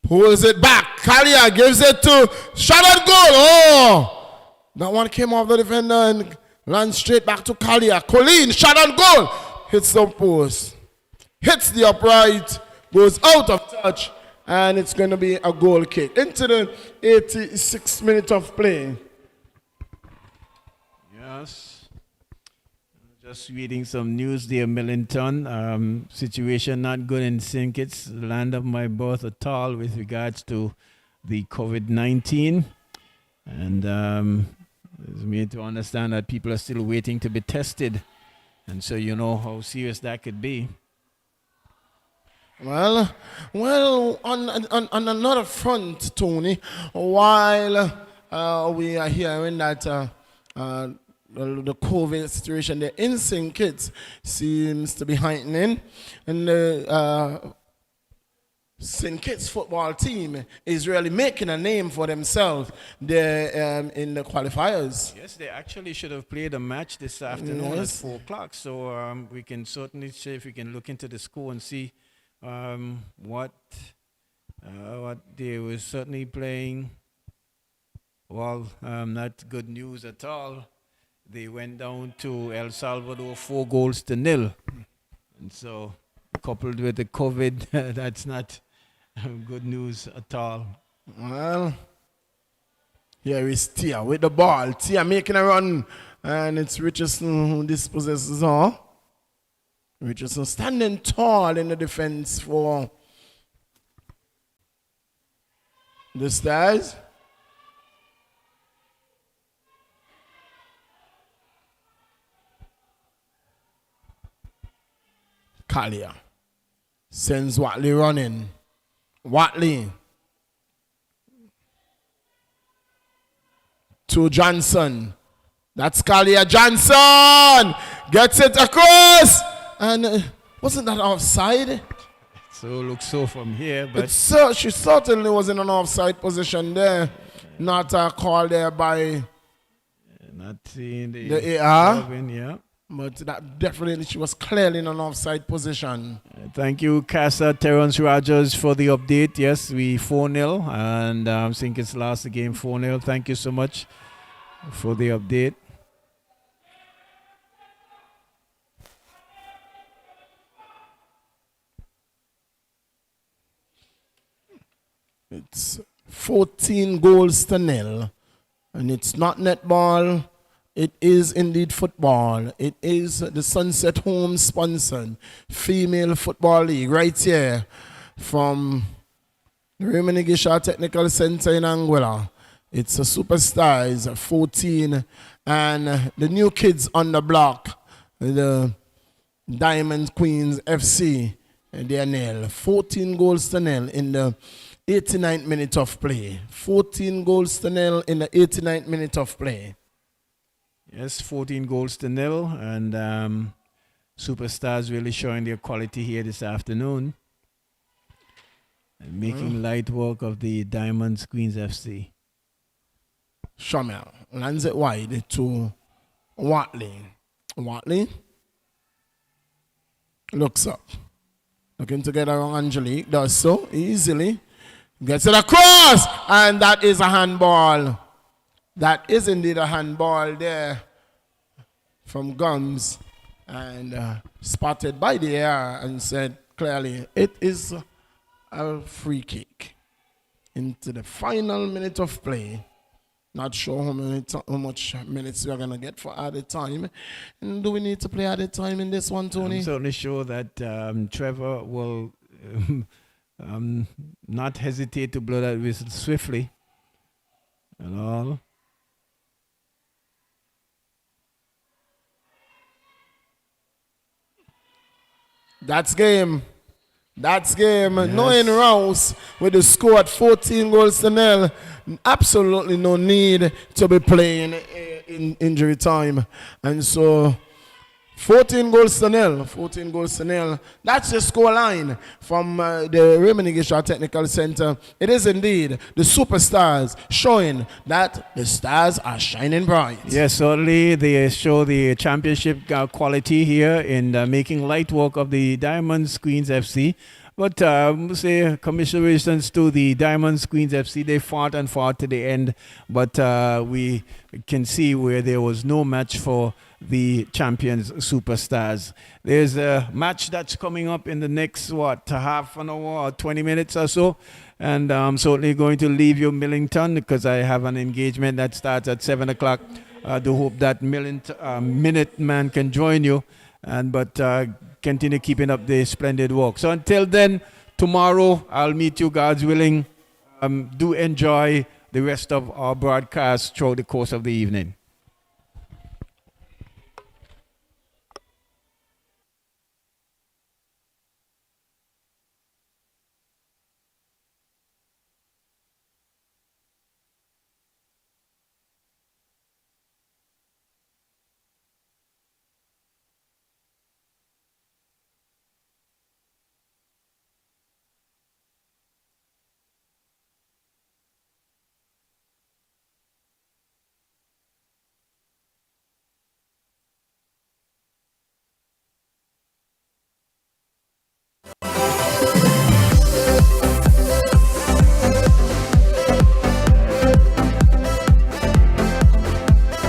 pulls it back. Kalia gives it to shot and goal. Oh, that one came off the defender and lands straight back to Kalia. Colleen, shot and goal. Hits the post. Hits the upright. Goes out of touch. And it's going to be a goal kick. Into the 86th minute of play. Yes. Just reading some news there, Millington. Situation not good in St. Kitts, land of my birth at all, with regards to the COVID-19. And it's made to understand that people are still waiting to be tested. And so you know how serious that could be. Well, on another front, Tony, while we are hearing that the COVID situation there in St. Kitts seems to be heightening, and the St. Kitts football team is really making a name for themselves there in the qualifiers. Yes, they actually should have played a match this afternoon at 4 o'clock. So we can certainly see if we can look into the score and see what they were certainly playing. Well, not good news at all. They went down to El Salvador 4 goals to nil. And so, coupled with the COVID, that's not good news at all. Well, here is Tia with the ball. Tia making a run, and it's Richardson who dispossesses her. Richardson standing tall in the defense for the Stars. Kalia sends Watley running. Watley to Johnson. That's Kalia. Johnson gets it across. And wasn't that offside? So looks so from here, but she certainly was in an offside position there. Not a call there by not seeing the AR. Yeah. But that definitely, she was clearly in an offside position. Thank you, Casa Terrence Rogers, for the update. Yes, we 4-0, and I think it's lost the game 4-0. Thank you so much for the update. It's 14 goals to nil. And it's not netball. It is indeed football. It is the Sunset Home sponsored female football league right here from the Raymond Igisha Technical Center in Anguilla. It's a Superstars 14 and the new kids on the block, the Diamond Queens FC. They're nil. 14 goals to nil in the 89th minute of play. 14 goals to nil in the 89th minute of play. Yes, 14 goals to nil, and Superstars really showing their quality here this afternoon and making light work of the Diamonds Queens FC. Shamel lands it wide to Watley. Watley looks up. Looking to get around Angelique. Does so easily. Gets it across. And that is a handball. That is indeed a handball there from Gums. And spotted by the air and said clearly it is a free kick. Into the final minute of play. Not sure how much minutes we are going to get for added time. And do we need to play added time in this one, Tony? I'm certainly sure that Trevor will not hesitate to blow that whistle swiftly and all. That's game. That's game. Yes. No in rouse with the score at 14 goals to nil. Absolutely no need to be playing in injury time. And so 14 goals to nil. 14 goals to nil. That's the score line from the Raymond Igisha Technical Center. It is indeed the Superstars showing that the stars are shining bright. Yes, certainly they show the championship quality here in making light work of the Diamonds Queens FC. But say commiserations to the Diamonds Queens FC. They fought and fought to the end, but we can see where there was no match for the champions Superstars. There's a match that's coming up in the next half an hour or 20 minutes or so, and I'm certainly going to leave you Millington because I have an engagement that starts at 7 o'clock. I do hope that Minute Man can join you, but continue keeping up the splendid work. So until then, tomorrow I'll meet you, God's willing. Do enjoy the rest of our broadcast throughout the course of the evening.